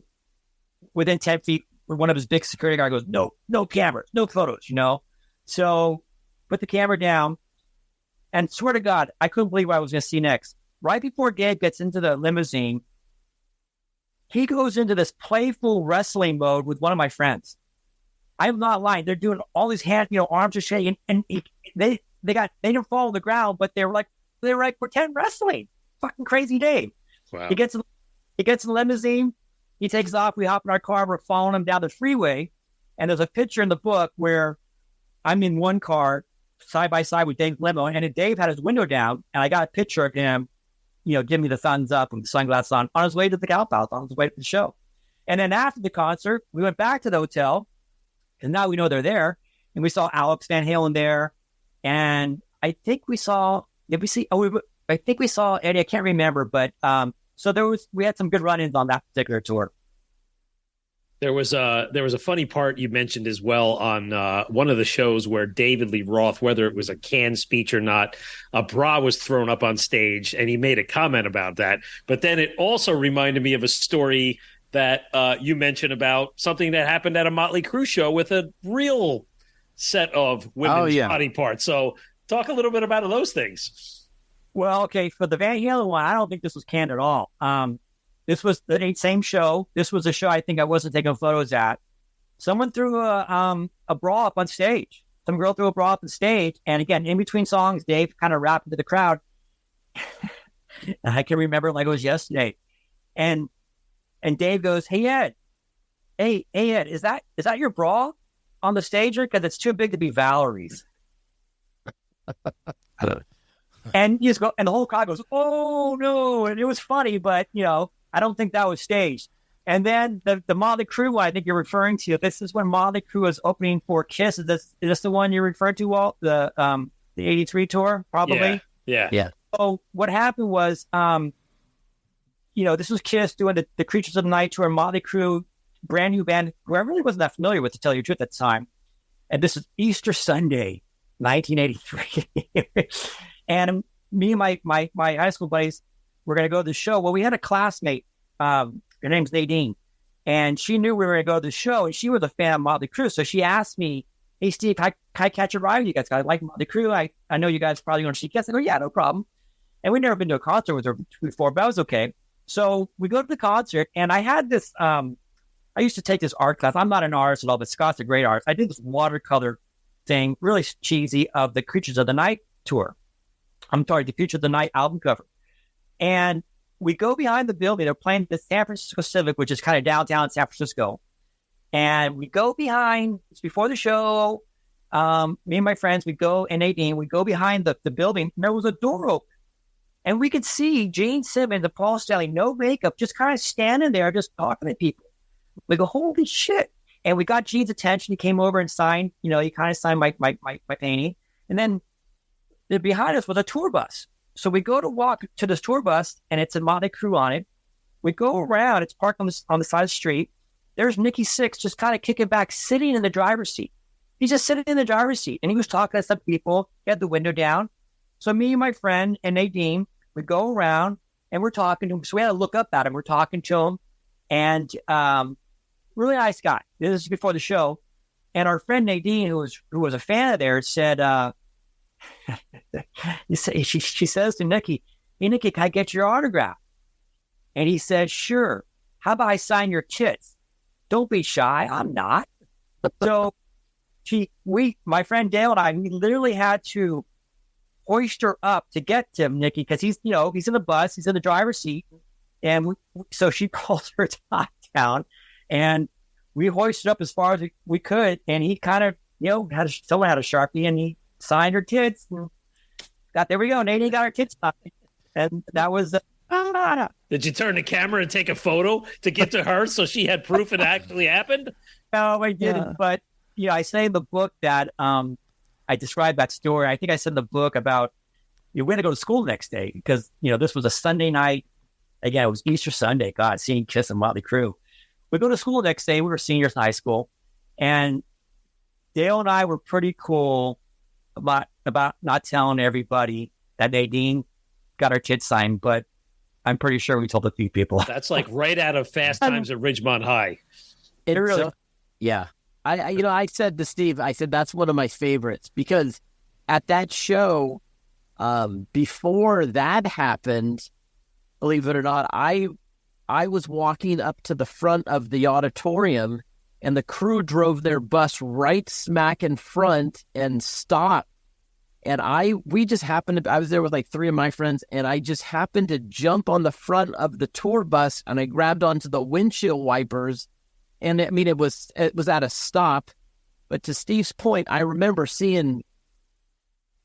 within 10 feet, one of his big security guards goes, no cameras, no photos, So put the camera down, and swear to God, I couldn't believe what I was going to see next. Right before Gabe gets into the limousine, he goes into this playful wrestling mode with one of my friends. I'm not lying. They're doing all these hands, arms are shaking, and they didn't fall on the ground, but they were like pretend wrestling. Fucking crazy Dave.
Wow.
He gets in the limousine. He takes off. We hop in our car. We're following him down the freeway, and there's a picture in the book where I'm in one car side by side with Dave's limo, and Dave had his window down, and I got a picture of him, giving me the thumbs up with the sunglasses on his way to the Cow House, on his way to the show. And then after the concert, we went back to the hotel, and now we know they're there, and we saw Alex Van Halen there, and I think we saw Eddie. I can't remember, but we had some good run-ins on that particular tour.
There was a funny part you mentioned as well on one of the shows where David Lee Roth, whether it was a canned speech or not, a bra was thrown up on stage, and he made a comment about that. But then it also reminded me of a story that you mentioned about something that happened at a Motley Crue show with a real set of women's body parts. So talk a little bit about those things.
Well, okay, for the Van Halen one, I don't think this was canned at all. This was the same show. This was a show I think I wasn't taking photos at. Someone threw a bra up on stage. Some girl threw a bra up on stage. And again, in between songs, Dave kind of rapped into the crowd. I can remember like it was yesterday. And Dave goes, "Hey Ed, is that your bra on the stage? Because it's too big to be Valerie's." And you just go, and the whole crowd goes, "Oh no!" And it was funny, but I don't think that was staged. And then the Motley Crue one, I think you're referring to. This is when Motley Crue was opening for Kiss. Is this the one you referred to, Walt? The '83 tour, probably.
Yeah.
So what happened was, this was Kiss doing the Creatures of the Night tour. Motley Crue, brand new band who I really wasn't that familiar with, to tell you the truth, at the time. And this is Easter Sunday, 1983. And me and my high school buddies were going to go to the show. Well, we had a classmate. Her name's Nadine. And she knew we were going to go to the show. And she was a fan of Motley Crue. So she asked me, "Hey, Steve, can I catch a ride with you guys? I like Motley Crue. I know you guys probably going to see Kiss." I go, "Yeah, no problem." And we'd never been to a concert with her before, but that was okay. So we go to the concert. And I had this, I used to take this art class. I'm not an artist at all, but Scott's a great artist. I did this watercolor thing, really cheesy, of the Creatures of the Night tour. I'm sorry, the Future of the Night album cover. And we go behind the building. They're playing the San Francisco Civic, which is kind of downtown San Francisco. And we go behind, it's before the show. Me and my friends, we go, and Nadine, we go behind the building, and there was a door open. And we could see Gene Simmons and Paul Stanley, no makeup, just kind of standing there, just talking to people. We go, holy shit. And we got Gene's attention. He came over and signed, he kind of signed my painting. And then behind us was a tour bus. So we go to walk to this tour bus, and it's a Motley Crue on it. We go around, it's parked on the side of the street. There's Nikki Sixx just kind of kicking back, sitting in the driver's seat. He's just sitting in the driver's seat, and he was talking to some people. He had the window down. So me and my friend and Nadine, we go around, and we're talking to him. So we had to look up at him. We're talking to him, and really nice guy. This is before the show. And our friend Nadine, who was a fan of theirs, said, she says to Nikki, hey, Nikki, can I get your autograph? And he said, sure. How about I sign your tits? Don't be shy. I'm not. So my friend Dale and I, we literally had to hoist her up to get to Nikki because he's in the bus, he's in the driver's seat. And so she pulls her top down and we hoisted up as far as we could. And he kind of, someone had a Sharpie and he signed her tits. There we go. Nadine got her tits signed. And that was...
Did you turn the camera and take a photo to give to her so she had proof it actually happened?
No, I didn't. But I say in the book that I described that story. I think I said in the book about we're going to go to school the next day because this was a Sunday night. Again, it was Easter Sunday. God, seeing Kiss and Motley Crue. We go to school the next day. We were seniors in high school, and Dale and I were pretty cool about not telling everybody that Nadine got her tits signed, but I'm pretty sure we told a few people.
That's like right out of Fast Times at Ridgemont High.
It really, yeah. I said to Steve, that's one of my favorites because at that show, before that happened, believe it or not, I was walking up to the front of the auditorium, and the crew drove their bus right smack in front and stopped. And we just happened to, I was there with like three of my friends, and I just happened to jump on the front of the tour bus, and I grabbed onto the windshield wipers. And I mean, it was at a stop. But to Steve's point, I remember seeing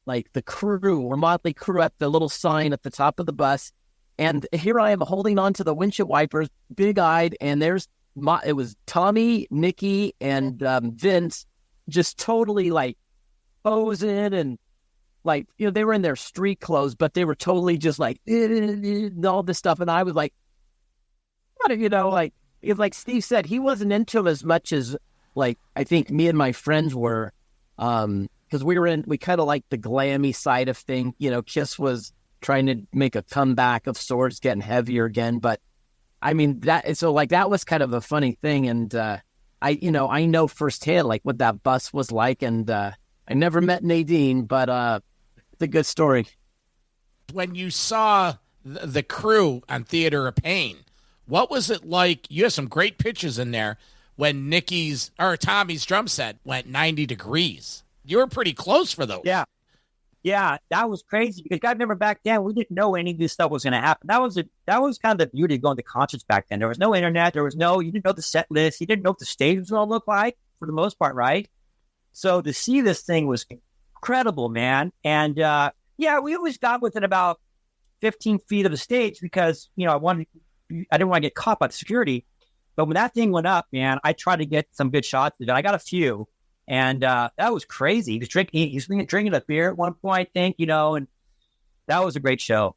like the crew or Motley Crue at the little sign at the top of the bus. And here I am holding onto the windshield wipers, big-eyed, and it was Tommy, Nikki, and Vince just totally like posing and like, they were in their street clothes, but they were totally just like, all this stuff. And I was like, like Steve said, he wasn't into them as much as like, I think me and my friends were, because we kind of like the glammy side of thing. Kiss was trying to make a comeback of sorts, getting heavier again. But I mean, that was kind of a funny thing. And I know firsthand like what that bus was like. And I never met Nadine, but it's a good story.
When you saw the crew on Theater of Pain, what was it like? You have some great pictures in there when Tommy's drum set went 90 degrees. You were pretty close for those.
Yeah, that was crazy because I remember back then we didn't know any of this stuff was going to happen. That was kind of the beauty of going to concerts back then. There was no internet. You didn't know the set list. You didn't know what the stage was going to look like for the most part, right? So to see this thing was incredible, man. And we always got within about 15 feet of the stage because I didn't want to get caught by the security. But when that thing went up, man, I tried to get some good shots of it. I got a few. And that was crazy. He was drinking a beer at one point, I think, and that was a great show.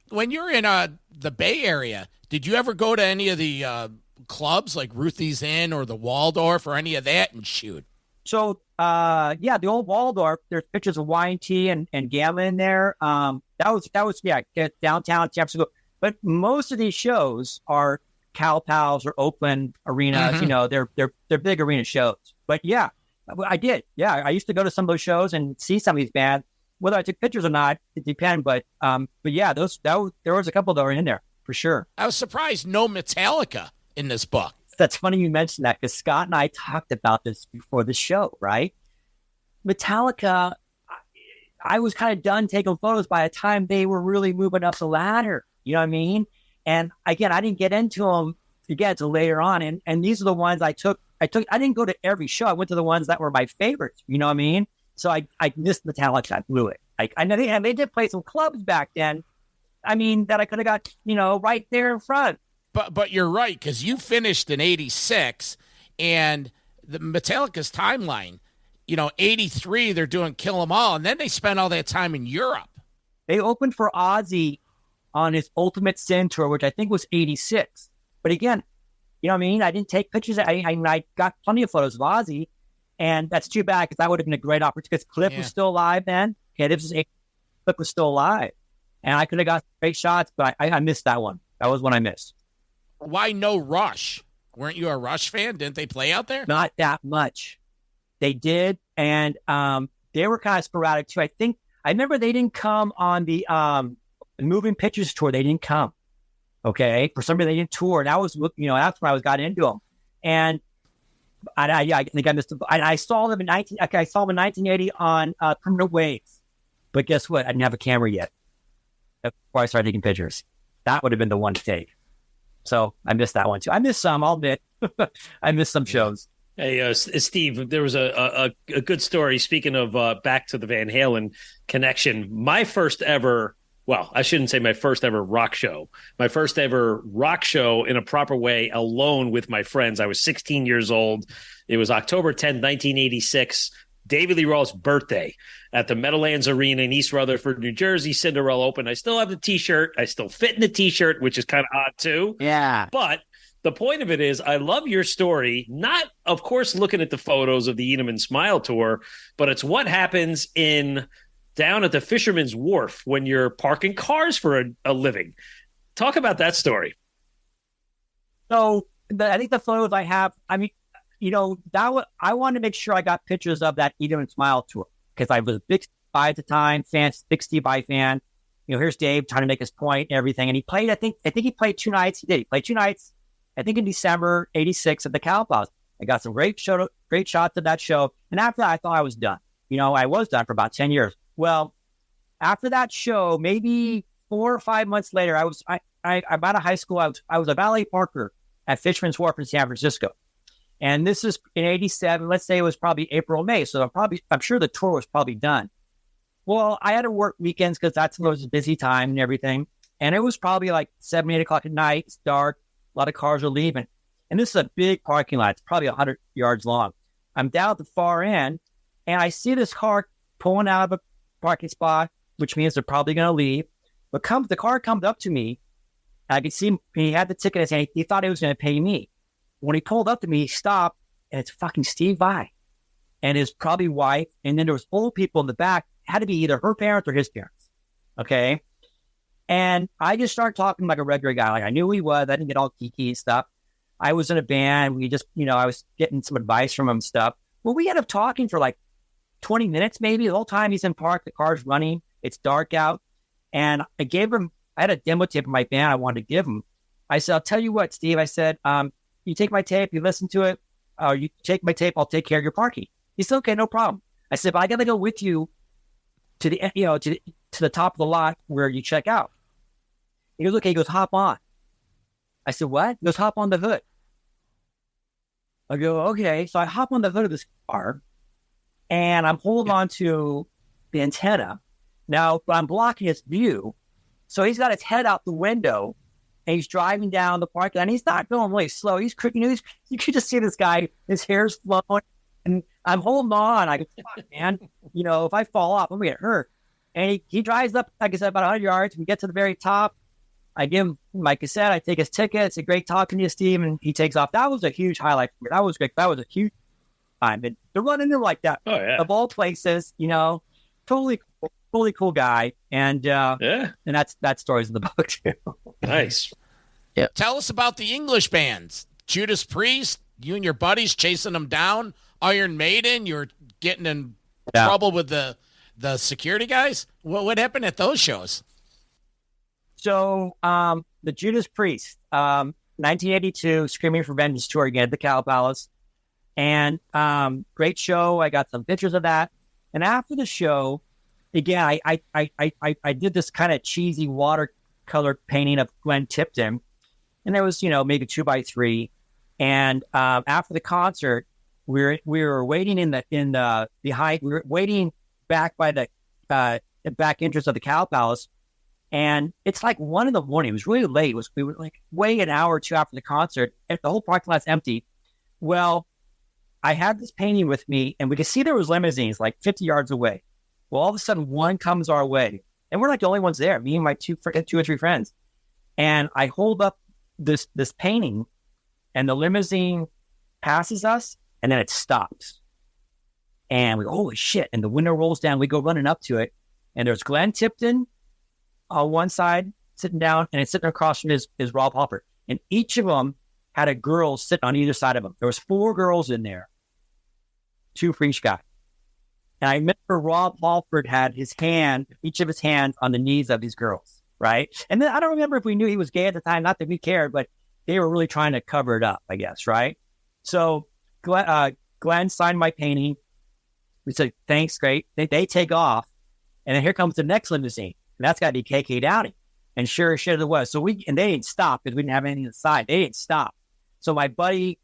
When you're in the Bay Area, did you ever go to any of the clubs like Ruthie's Inn or the Waldorf or any of that and shoot? So, the old Waldorf, there's pictures of Y&T and Gamma in there. That was downtown San Francisco. But most of these shows are Cal Pals or Oakland arenas. Mm-hmm. They're big arena shows. But yeah, I did. Yeah, I used to go to some of those shows and see some of these bands. Whether I took pictures or not, it depends. But yeah, there was a couple that were in there for sure.
I was surprised no Metallica in this book.
That's funny you mentioned that because Scott and I talked about this before the show, right? Metallica, I was kind of done taking photos by the time they were really moving up the ladder. You know what I mean? And again, I didn't get into them, again, to later on. And these are the ones I took. I didn't go to every show. I went to the ones that were my favorites. You know what I mean? So I missed Metallica. I blew it. I know they did play some clubs back then. I mean, that I could have got, right there in front.
But you're right, because you finished in 86, and the Metallica's timeline, 83, they're doing Kill 'Em All, and then they spent all that time in Europe.
They opened for Ozzy on his Ultimate Sin tour, which I think was 86. But again, you know what I mean? I didn't take pictures. I got plenty of photos of Ozzy, and that's too bad, because that would have been a great opportunity, because Cliff was still alive then. Okay, Cliff was still alive, and I could have got great shots, but I missed that one. That was one I missed.
Why no Rush? Weren't you a Rush fan? Didn't they play out there?
Not that much. They did, and they were kind of sporadic too. I remember they didn't come on the Moving Pictures tour. They didn't come. Okay, for some reason they didn't tour. And that was, that's when I got into them. And I think I missed them. I saw them in 1980 on Permanent Waves. But guess what? I didn't have a camera yet before I started taking pictures. That would have been the one to take. So I missed that one too. I missed some, I'll admit. I missed some shows.
Hey, Steve, there was a good story. Speaking of back to the Van Halen connection, my first ever, well, I shouldn't say my first ever rock show. My first ever rock show in a proper way, alone with my friends. I was 16 years old. It was October 10th, 1986. David Lee Roth's birthday at the Meadowlands Arena in East Rutherford, New Jersey. Cinderella Open. I still have the T-shirt. I still fit in the T-shirt, which is kind of odd too.
Yeah.
But the point of it is, I love your story. Not, of course, looking at the photos of the Eneman Smile Tour, but it's what happens down at the Fisherman's Wharf when you're parking cars for a living. Talk about that story.
So I think the photos I have, I mean, I wanted to make sure I got pictures of that Eneman Smile Tour, because I was a big Steve Vai at the time, big Steve Vai fan. Here's Dave trying to make his point and everything. And he played, I think he played 2 nights. He did. He played 2 nights, I think in December 86 at the Cowplows. I got some great shots of that show. And after that, I thought I was done. I was done for about 10 years. Well, after that show, maybe 4 or 5 months later, I'm out of high school. I was a valet parker at Fisherman's Wharf in San Francisco. And this is in 87. Let's say it was probably April, May. So I'm sure the tour was probably done. Well, I had to work weekends because that's when it was a busy time and everything. And it was probably like 7, 8 o'clock at night. It's dark. A lot of cars are leaving. And this is a big parking lot. It's probably 100 yards long. I'm down at the far end, and I see this car pulling out of a parking spot, which means they're probably going to leave. But the car comes up to me. I could see him. He had the ticket in his hand. He thought he was going to pay me. When he pulled up to me, he stopped, and it's fucking Steve Vai and his probably wife. And then there was old people in the back. Had to be either her parents or his parents. Okay. And I just started talking like a regular guy. Like I knew who he was. I didn't get all geeky and stuff. I was in a band. We just, I was getting some advice from him and stuff. Well, we ended up talking for like 20 minutes, maybe. The whole time he's in park, the car's running. It's dark out. And I had a demo tape of my band I wanted to give him. I said, I'll tell you what, Steve. I said, you take my tape, you listen to it, or you take my tape, I'll take care of your parking. He said, okay, no problem. I said, but I got to go with you to the, to the top of the lot where you check out. He goes, okay. He goes, hop on. I said, what? He goes, hop on the hood. I go, okay. So I hop on the hood of this car, and I'm holding on to the antenna. Now, but I'm blocking his view. So he's got his head out the window, and he's driving down the parking lot, and he's not going really slow. He's creeping. You could just see this guy, his hair's flowing, and I'm holding on. I go, fuck, man. If I fall off, I'm going to get hurt. And he drives up, like I said, about 100 yards. We get to the very top. I give him my cassette. I take his ticket. It's a great talking to you, Steve. And he takes off. That was a huge highlight for me. That was great. That was a huge time. And to run into like that, of all places, totally cool guy. And and that story's in the book too.
Nice.
Yeah. Tell us about the English bands. Judas Priest, you and your buddies chasing them down. Iron Maiden, you're getting in trouble with the security guys. What happened at those shows?
So the Judas Priest, 1982, Screaming for Vengeance tour again at the Cow Palace. And great show. I got some pictures of that. And after the show, again, I did this kind of cheesy watercolor painting of Glenn Tipton. And there was, maybe 2x3. And after the concert, we were waiting we were waiting back by the back entrance of the Cow Palace. And it's like 1 in the morning. It was really late. We were like way an hour or two after the concert. And the whole parking lot's empty. Well, I had this painting with me, and we could see there was limousines like 50 yards away. Well, all of a sudden, one comes our way, and we're like the only ones there. Me and my two or three friends. And I hold up this painting, and the limousine passes us, and then it stops. And we go, holy shit! And the window rolls down. We go running up to it, and there's Glenn Tipton on one side sitting down, and it's sitting across from is Rob Halford. And each of them had a girl sitting on either side of them. There was 4 girls in there, 2 for each guy. And I remember Rob Halford had each of his hands on the knees of these girls, right? And then I don't remember if we knew he was gay at the time, not that we cared, but they were really trying to cover it up, I guess, right? So Glenn signed my painting. We said, thanks, great. They take off. And then here comes the next limousine. And that's got to be KK Downing. And sure as shit it was. So they didn't stop because we didn't have anything inside. They didn't stop. So my buddy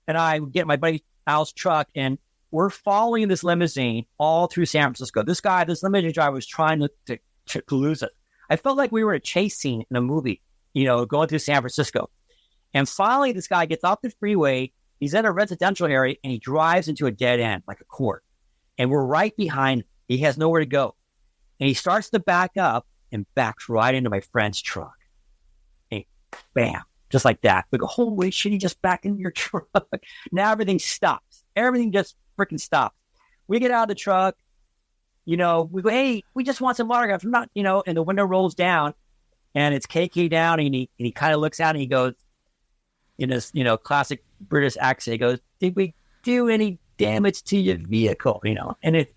and I would get my buddy Al's truck, and we're following this limousine all through San Francisco. This limousine driver was trying to lose us. I felt like we were a chase scene in a movie, going through San Francisco. And finally, this guy gets off the freeway. He's in a residential area, and he drives into a dead end, like a court. And we're right behind him. He has nowhere to go. And he starts to back up and backs right into my friend's truck. And bam, just like that. We go, holy shit, he just backed into your truck. Now everything stops. Everything just freaking stops. We get out of the truck. We go, hey, we just want some autographs. I'm not, and the window rolls down, and it's KK down, and he kind of looks out, and he goes, in his, classic British accent, he goes, did we do any damage to your vehicle? And it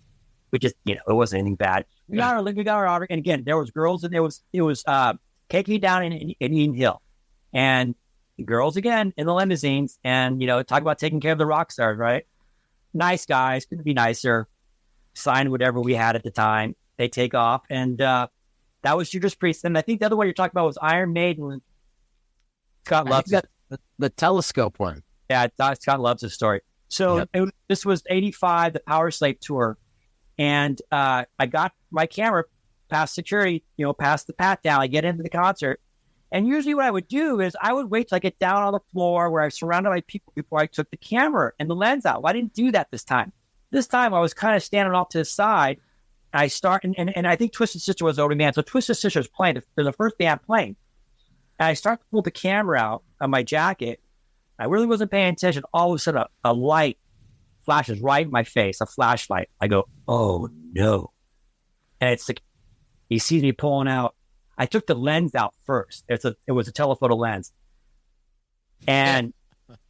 wasn't anything bad. We got our autograph, and again, there was girls, and it was KK down in Eden Hill, and the girls again in the limousines, and talk about taking care of the rock stars, right? Nice guys, couldn't be nicer. Signed whatever we had at the time. They take off, and that was Judas Priest. And I think the other one you're talking about was Iron Maiden. Scott loves
the telescope one.
Yeah, Scott loves this story. So this was '85, the Power Slave tour, and I got my camera past security, past the pat down. I get into the concert, and usually what I would do is I would wait till I get down on the floor where I was surrounded by people before I took the camera and the lens out. Well, I didn't do that this time. This time I was kind of standing off to the side. I start, and I think Twisted Sister was the only band. So Twisted Sister was playing. They're the first band playing. And I start to pull the camera out of my jacket. I really wasn't paying attention. All of a sudden, a light flashes right in my face, a flashlight. I go, oh no. And it's like, he sees me pulling out. I took the lens out first. It was a telephoto lens. And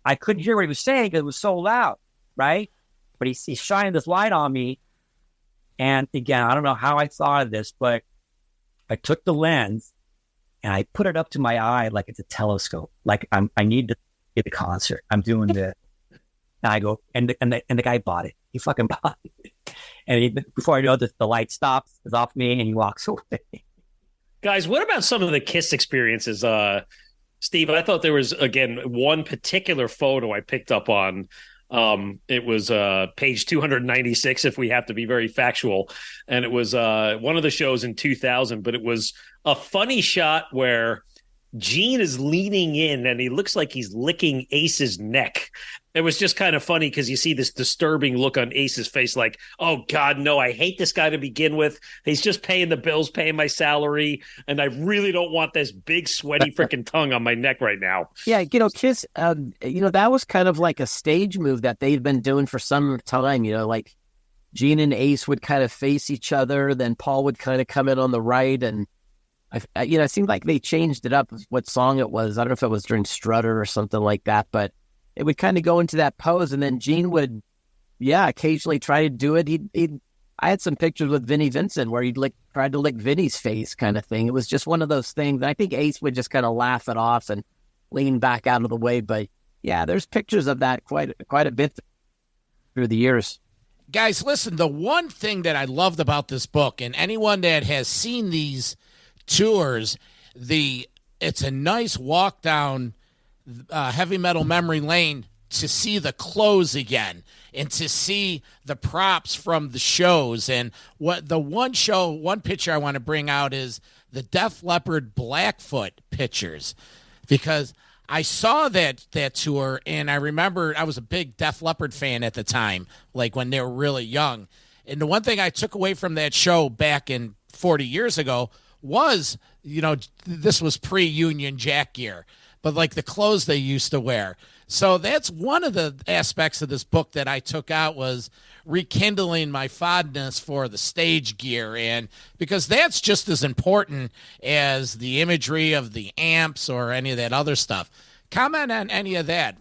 I couldn't hear what he was saying because it was so loud, right? But he's shining this light on me. And again, I don't know how I thought of this, but I took the lens and I put it up to my eye like it's a telescope. Like I need to get the concert. I'm doing this. And I go, and the guy bought it. He fucking bought it. And before I know this, the light stops, it's off me, and he walks away.
Guys, what about some of the Kiss experiences? Steve, I thought there was, again, one particular photo I picked up on. It was page 296, if we have to be very factual. And it was one of the shows in 2000, but it was a funny shot where Gene is leaning in and he looks like he's licking Ace's neck. It was just kind of funny because you see this disturbing look on Ace's face like, oh, God, no, I hate this guy to begin with. He's just paying the bills, paying my salary, and I really don't want this big, sweaty freaking tongue on my neck right now.
Yeah, Kiss, that was kind of like a stage move that they've been doing for some time, like Gene and Ace would kind of face each other, then Paul would kind of come in on the right, and it seemed like they changed it up, what song it was. I don't know if it was during Strutter or something like that, but it would kind of go into that pose, and then Gene would, occasionally try to do it. I had some pictures with Vinnie Vincent where he'd tried to lick Vinnie's face kind of thing. It was just one of those things. I think Ace would just kind of laugh it off and lean back out of the way. But yeah, there's pictures of that quite a bit through the years.
Guys, listen, the one thing that I loved about this book, and anyone that has seen these tours, it's a nice walk down heavy metal memory lane to see the clothes again and to see the props from the shows. And what the one picture I want to bring out is the Def Leppard Blackfoot pictures, because I saw that tour, and I remember I was a big Def Leppard fan at the time, like when they were really young. And the one thing I took away from that show back in 40 years ago was, this was pre-Union Jack gear, but like the clothes they used to wear. So that's one of the aspects of this book that I took out, was rekindling my fondness for the stage gear, and because that's just as important as the imagery of the amps or any of that other stuff. Comment on any of that.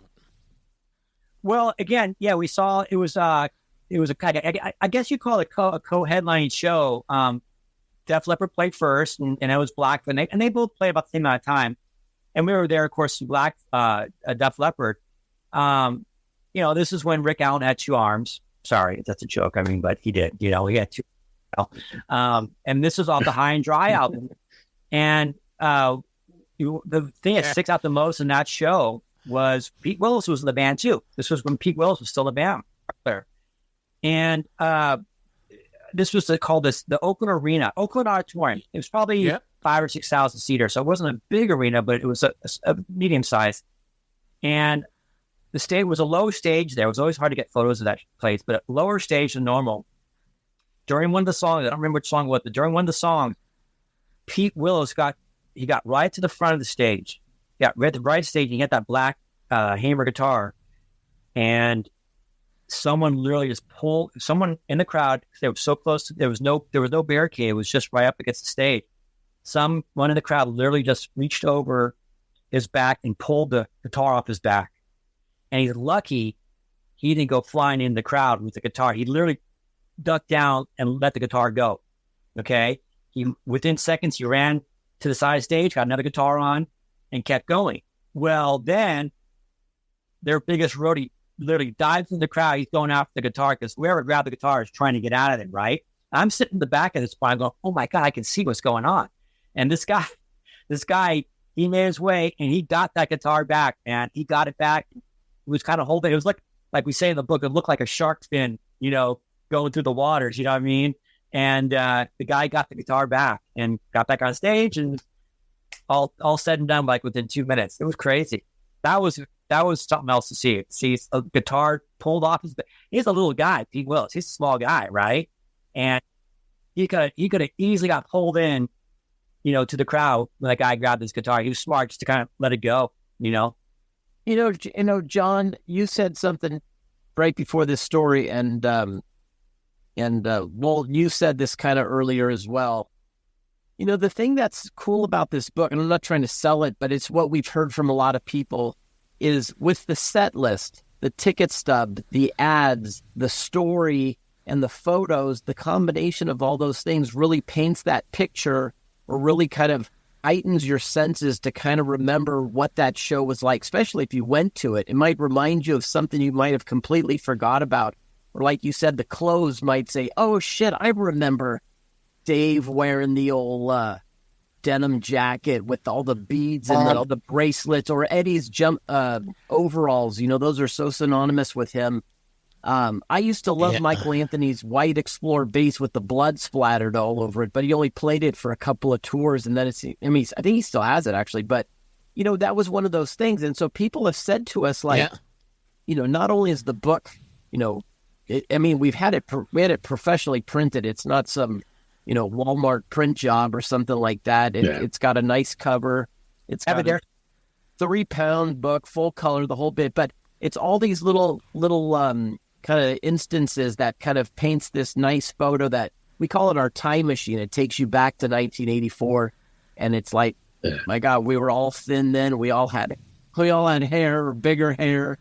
Well, again, yeah, we saw it was a kind of, I guess you call it a co-headlining show. Def Leppard played first, and it was Blackfoot, and they both played about the same amount of time. And we were there, of course, Def Leppard. This is when Rick Allen had two arms. Sorry, that's a joke. I mean, but he did. He had two. And this was off the High and Dry album. And the thing that sticks out the most in that show was Pete Willis was in the band too. This was when Pete Willis was still in the band there. And this was called the Oakland Auditorium. It was probably 5,000 or 6,000 seater, so it wasn't a big arena, but it was a medium size. And the stage was a low stage there. It was always hard to get photos of that place, but a lower stage than normal. During one of the songs, I don't remember which song it was, but during one of the songs, Pete Willis got right to the front of the stage. Got right to the right stage, and he had that black hammer guitar, and someone literally just pulled someone in the crowd. They were so close. There was no barricade. It was just right up against the stage. Someone in the crowd literally just reached over his back and pulled the guitar off his back. And he's lucky he didn't go flying in the crowd with the guitar. He literally ducked down and let the guitar go. Okay. Within seconds, he ran to the side of the stage, got another guitar on, and kept going. Well, then their biggest roadie literally dives in the crowd. He's going after the guitar because whoever grabbed the guitar is trying to get out of it, right? I'm sitting in the back of this spot going, oh my God, I can see what's going on. And this guy, he made his way and he got that guitar back, and he got it back. He was kind of holding it. It was like we say in the book, it looked like a shark fin, going through the waters, you know what I mean? And the guy got the guitar back and got back on stage, and all said and done, like within 2 minutes. It was crazy. That was something else to see. See a guitar pulled off his back. He's a little guy, Pete Willis. He's a small guy, right? And he could have easily got pulled in, to the crowd when that guy grabbed his guitar. He was smart just to kind of let it go,
John, you said something right before this story, and you said this kind of earlier as well. The thing that's cool about this book, and I'm not trying to sell it, but it's what we've heard from a lot of people, is with the set list, the ticket stub, the ads, the story, and the photos, the combination of all those things really paints that picture, or really kind of heightens your senses to kind of remember what that show was like, especially if you went to it. It might remind you of something you might have completely forgot about. Or like you said, the clothes might say, oh shit, I remember Dave wearing the old denim jacket with all the beads and all the bracelets, or Eddie's overalls. Those are so synonymous with him. I used to love Michael Anthony's White Explorer bass with the blood splattered all over it, but he only played it for a couple of tours, and then I think he still has it actually, but that was one of those things. And so people have said to us, like, not only is the book, we had it professionally printed. It's not some, Walmart print job or something like that. It's got a nice cover. It's got a 3-pound book, full color, the whole bit, but it's all these little kind of instances that kind of paints this nice photo that we call it our time machine. It takes you back to 1984, and it's like, my God, we were all thin then. We all had hair, or bigger hair,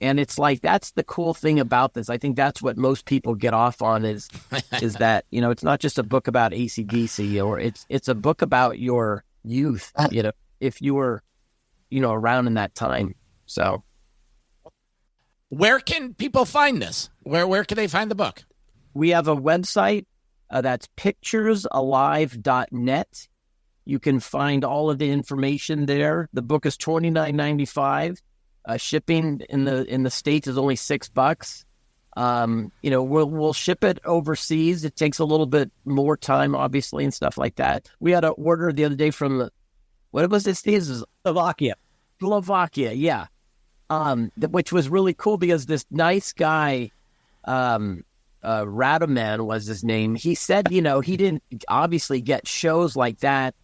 and it's like, that's the cool thing about this. I think that's what most people get off on is that it's not just a book about AC/DC, or it's a book about your youth. If you were around in that time. So.
Where can people find this? Where can they find the book?
We have a website that's picturesalive.net, You can find all of the information there. The book is $29.95. Shipping in the States is only $6. We'll ship it overseas. It takes a little bit more time, obviously, and stuff like that. We had an order the other day from, what was it, Steve?
Slovakia,
yeah. Which was really cool because this nice guy, Radoman was his name. He said, he didn't obviously get shows like that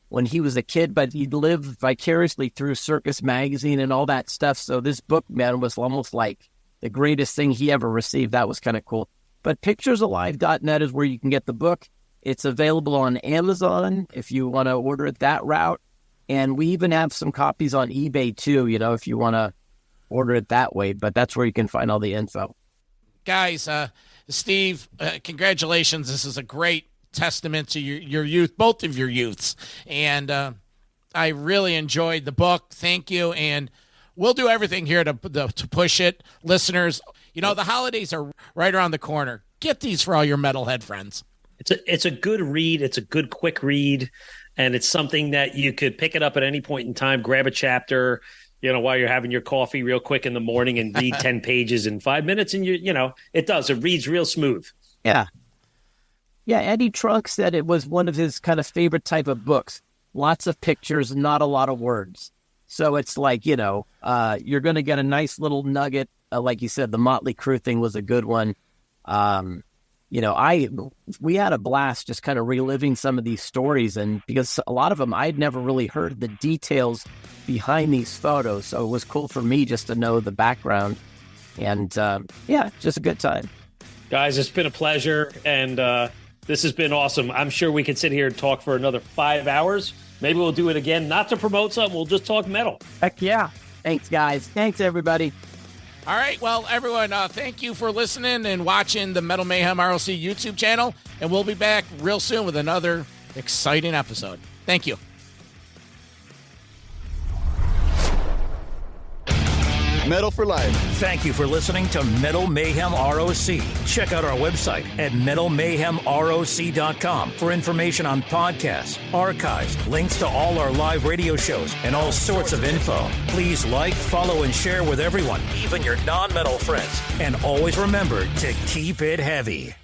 when he was a kid, but he lived vicariously through Circus Magazine and all that stuff. So this book, man, was almost like the greatest thing he ever received. That was kind of cool. But picturesalive.net is where you can get the book. It's available on Amazon if you want to order it that route. And we even have some copies on eBay too, if you want to order it that way. But that's where you can find all the info.
Guys, Steve, congratulations. This is a great testament to your youth, both of your youths. And I really enjoyed the book. Thank you. And we'll do everything here to push it. Listeners, the holidays are right around the corner. Get these for all your metalhead friends.
It's a good read. It's a good, quick read. And it's something that you could pick it up at any point in time, grab a chapter, while you're having your coffee real quick in the morning and read 10 pages in 5 minutes. And it does. It reads real smooth.
Yeah. Yeah, Eddie Trunk said it was one of his kind of favorite type of books. Lots of pictures, not a lot of words. So it's like, you're going to get a nice little nugget. Like you said, the Motley Crue thing was a good one. We had a blast just kind of reliving some of these stories. And because a lot of them, I'd never really heard the details behind these photos. So it was cool for me just to know the background. And just a good time.
Guys, it's been a pleasure. And, this has been awesome. I'm sure we could sit here and talk for another 5 hours. Maybe we'll do it again, not to promote something. We'll just talk metal.
Heck yeah. Thanks, guys. Thanks, everybody.
All right. Well, everyone, thank you for listening and watching the Metal Mayhem ROC YouTube channel. And we'll be back real soon with another exciting episode. Thank you.
Metal for life.
Thank you for listening to Metal Mayhem ROC. Check out our website at metalmayhemroc.com for information on podcasts, archives, links to all our live radio shows, and all sorts of info. Please like, follow, and share with everyone, even your non-metal friends. And always remember to keep it heavy.